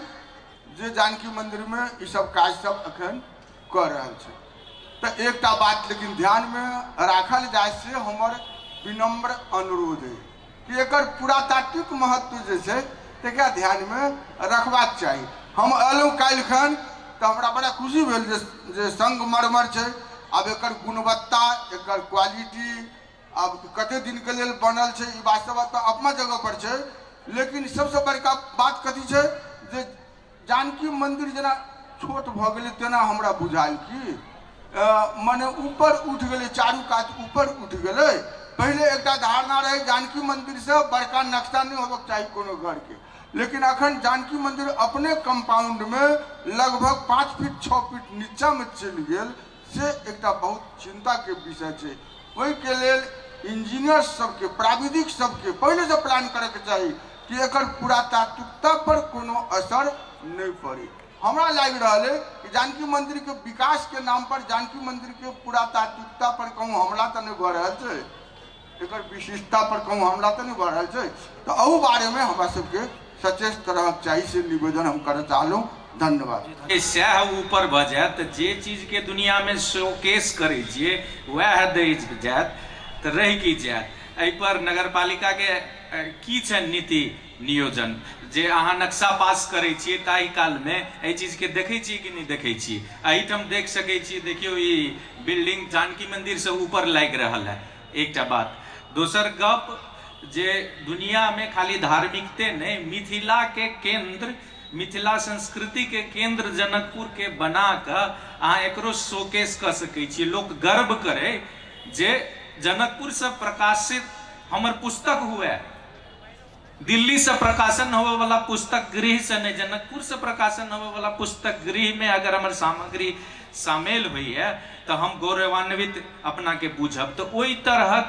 जे जानकी मंदिर में ई सब काज सब अखन कर रहल छै। तो एकटा बात लेकिन ध्यान में राखल जाय से हमर विनम्र अनुरोध है कि एकर पुरातात्विक महत्व जे छै तकरा ध्यान में रखबाक चाही। हम अयलहुँ काल्हि खन तो हमरा बड़ा खुशी भेल जे संगमरमर छै। अब एकर गुणवत्ता एकर क्वालिटी अब कते दिन के लेल बनल छै ई वास्तव तो अपना जगह पर छै, लेकिन सबसे बड़का बात कथी छै जे जानकी मंदिर जना छोट भ गेलै तेना हमरा बुझायल कि माने ऊपर उठ गेलै, चारू कात ऊपर उठ गेलै। पहले एकटा धारणा रहे जानकी मंदिर से बड़का नक्शा नहीं होबक चाही कोनो घर के, लेकिन अखन जानकी मंदिर अपने कंपाउंड में लगभग 5 फीट 6 फीट नीचा में चलि गेल से एकटा बहुत चिंता के विषय छै। ओहि के लेल इंजीनियर सबके प्राविधिक सबके पहले से प्लान करे के चाही कि एकर पुरातात्विकता पर कोनो असर नहीं पड़े। हमरा लग रहा है कि जानकी मंदिर के विकास के नाम पर जानकी मंदिर के पुरातात्विकता पर कहूँ हमला तो नहीं भ रहल छै, एकर विशिष्टता पर कहूँ हमला तो नहीं भ रहल छै। तो अहू बारे में हमरा सबके सचेत रहक चाहिए से निवेदन हम कर चाहलूँ। धन्यवाद। सह ऊपर भ जायत जे चीज के दुनिया में शोकेस करे छिए वह दे जायत तो रह की जायत। एहि पर नगर पालिका के की छै नीति नियोजन जे अहाँ नक्शा पास करे छिए ताहि काल में एहि चीज के देखे छिए कि नहीं देखे छिए। एहिठाम देख सके छिए, देखियो ई बिल्डिंग जानकी मंदिर से ऊपर लाग रहल है। एकटा बात। दोसर गप जे दुनिया में खाली धार्मिकते नहीं, मिथिला के केंद्र, मिथिला संस्कृति के केंद्र जनकपुर के बना कर अहाँ एकरो शोकेस कर सके छी। लोग गर्व करे जे जनकपुर से प्रकाशित हमर पुस्तक हुए, दिल्ली से प्रकाशन होवे वाला पुस्तक गृह से नहीं, जनकपुर से प्रकाशन होवे वाला पुस्तक गृह में अगर हमार सामग्री शामिल हुई है तो हम गौरवान्वित अपना के बुझब। तो वही तरह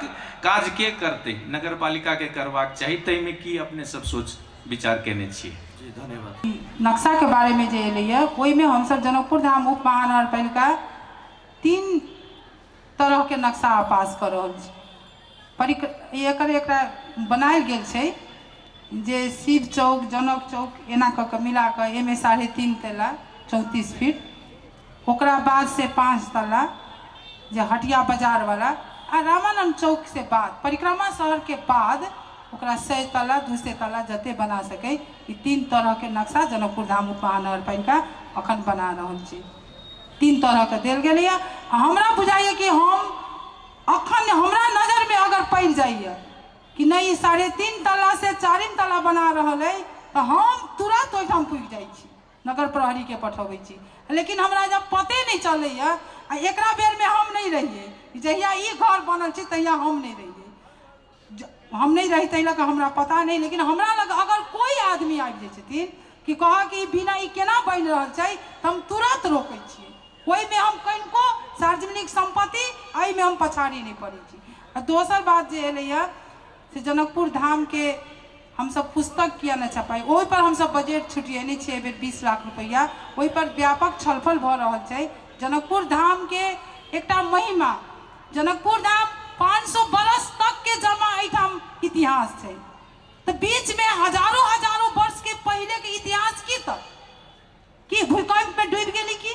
काज के करते नगर पालिका के करवाक चाहिए, तय में की अपने सब सोच विचार केने छिए। जी धन्यवाद। नक्शा के बारे में जे एलैए ओहि में हम सब जनकपुर धाम उप महानगर पालिका 3 तरह के नक्शा पास कर रहल छी। एकर एकटा बनायल गेल छै जे शिव चौक, जनक चौक एना क के मिला के एमे 3.5 तल्ला 34 फीट, ओकरा बाद से 5 तल्ला जे हटिया बाजार वाला आ रामानंद चौक से बाद परिक्रमा शहर के बाद ओकरा 100 तल्ला 200 तल्ला जते बना सके। ई 3 तरह के नक्शा जनकपुर धाम उप महानगर पालिका अखन बना रहल छी। 3 तरह के देल गेलै। हमरा बुझाइए कि हम अखन हमरा नजर में अगर पड़ जाइए कि नहीं 3.5 तल्ला से 4 तल्ला बना रहल है तो हम तुरंत ओहिठाम पुगि जाइ छी, नगर प्रहरी के पठबै छी। लेकिन हमरा जब पते नहीं चलैया आ एकरा बेर में हम नहीं रहिए, जहिया ई घर बनल छी तहिया हम नहीं रहिए, हम नहीं रही तै लग हमरा पता नहीं। लेकिन हमरा लग अगर कोई आदमी आबि जाइ छथिन कि कह कि बिना ई केना बनि रहल छै तो हम तुरंत रोकै छियै। ओहि में हम कनिको सार्वजनिक संपत्ति एहि में हम पछाड़ी नहीं पड़ै छी। आ दोसर बात जे एलैया से जनकपुर धाम के हम सब पुस्तक किया न छपाई, ओहि पर हम सब बजट छुटिएने छियै बेर 20 लाख रुपया। ओहि पर व्यापक छलफल भ रहल छै। जनकपुर धाम के एकटा महिमा, जनकपुर धाम 500 बरस तक के जमा एठाम इतिहास छै। तो बीच में हजारों हजारों वर्ष के पहले के इतिहास की तक की भूकंप में डूब गेली की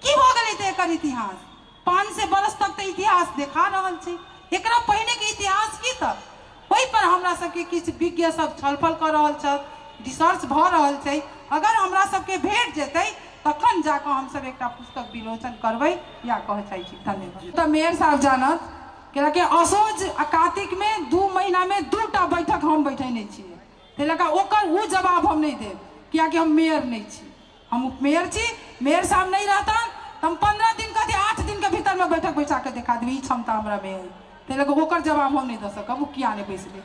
भ गेलै त एकर इतिहास 500 बरस तक तो इतिहास देखा रहल छै। एकरा पहले के इतिहास की तक ओहि पर हमरा सबके किछु विज्ञ सब छलफल कर रहल छथि, रिसर्च भ रहल छै। अगर हमरा सबके भेट जेतै तखन जाकऽ हम सब एकटा पुस्तक विलोचन करबै या कह चाहै छी। धन्यवाद। तो मेयर साहब जानत कि असोज आ कार्तिक में 2 महीना में 2टा बैठक हम बैठेने छियै, ताहि लऽ कऽ ओकर ओ जवाब हम नहीं देब कियाकि हम मेयर नहीं छी, हम उपमेयर छी। मेयर साहब नहीं रहता तो हम 15 दिन का 8 दिन के भीतर में बैठक बैठा के दिखा देबै, ई क्षमता हमरा में है। ताहि लऽ कऽ ओकर जवाब हम नहीं दऽ सकब, ओ किया नहीं बैसबै।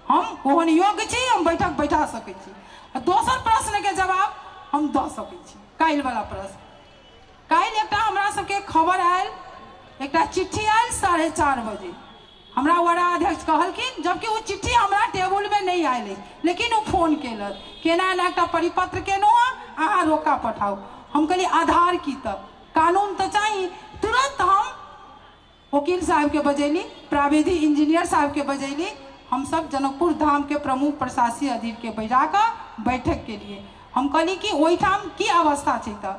हम ओहन योग्य छी, हम बैठक बैठा सकै छी। आ दोसर प्रश्न के जवाब हम दऽ सकै छी। काल्हि वाला प्रश्न, काल्हि एकटा हमरा सबके खबर आयल, एकटा चिट्ठी आयल 4:30 बजे। हमरा वार्ड अध्यक्ष कहलखिन, जबकि वो चिट्ठी हमरा टेबुल में नहीं आयल, लेकिन वो फोन केलक केना एना एकटा परिपत्र केनो अहाँ रोका पठाऊ। हम कहली आधार की तब कानून तो चाहिए। तुरंत हम वकील साहब के बजैली, प्राविधिक इंजीनियर साहब के बजैली हम सब जनकपुर धाम के प्रमुख प्रशासकीय अधिकारी के बैठा कर बैठक के लिए हम कहली कि ओहिठाम की अवस्था छै। त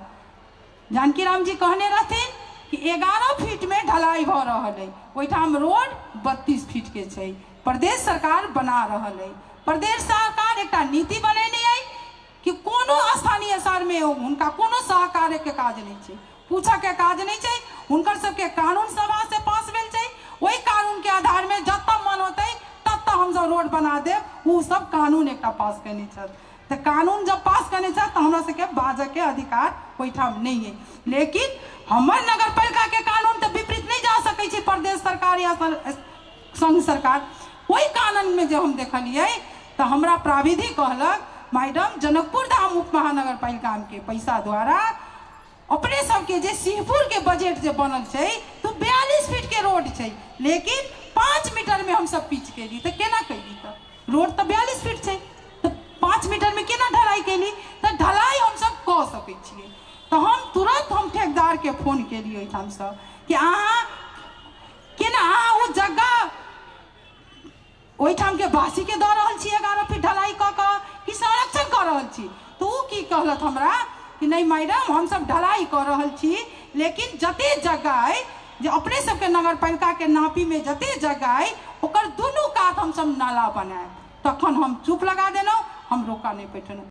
जानकी राम जी कहने रहथिन कि 11 फीट में ढलाई भ रहल है, ओहिठाम रोड 32 फीट के छै। प्रदेश सरकार बना रहल है, प्रदेश सरकार एक नीति बनेने है कि कोनो स्थानीय स्तर में उनका कोनो सहकार्य के काज नहीं छै, पूछा के काज नहीं छै। उनकर सबके कानून सभा से पास भेल छै, वही कानून के आधार में जत मन होते तत हम सब रोड बना देव, वो सब कानून एक पास करने छथि। तो कानून जब पास करने छथि तो हमरा सबके बाजय के अधिकार ओहिठाम नहीं है। लेकिन हमर नगर पालिका के कानून तो विपरीत नहीं जा सकै छै प्रदेश सरकार या संघ सरकार। वही कानून में जो हम देखलिए तो हमरा प्राविधिक कहलक मैडम जनकपुर धाम उप महानगर पालिका के पैसा द्वारा अपने सबके जे सिंहपुर के बजट जे बनल छै तो 42 फीट के रोड छै, लेकिन 5 मीटर में हम सब पिच केली। तो केना कैली? तो रोड तो 42 फीट छै, तो 5 मीटर में केना ढलाई केली? तो ढलाई हम सब कऽ सकै छियै। तो हम तुरंत हम ठेकेदार के फोन केली ओहिठाम से कि अहाँ केना अहाँ वो जगह ओहिठाम के वासी के दऽ रहल छी 11 फीट ढलाई कऽ कि संरक्षण कऽ रहल छी? तो ओ की कहलत हमरा कि नहीं मैडम हम सब ढलाई कर रहल छी, लेकिन जते जगह है जो अपने सबके नगर पालिका के नापी में जते जगह है ओकर दुनू कात हम सब नाला बनाए। तखन हम चुप लगा देलहुँ, हम रोका नहीं बैठलहुँ।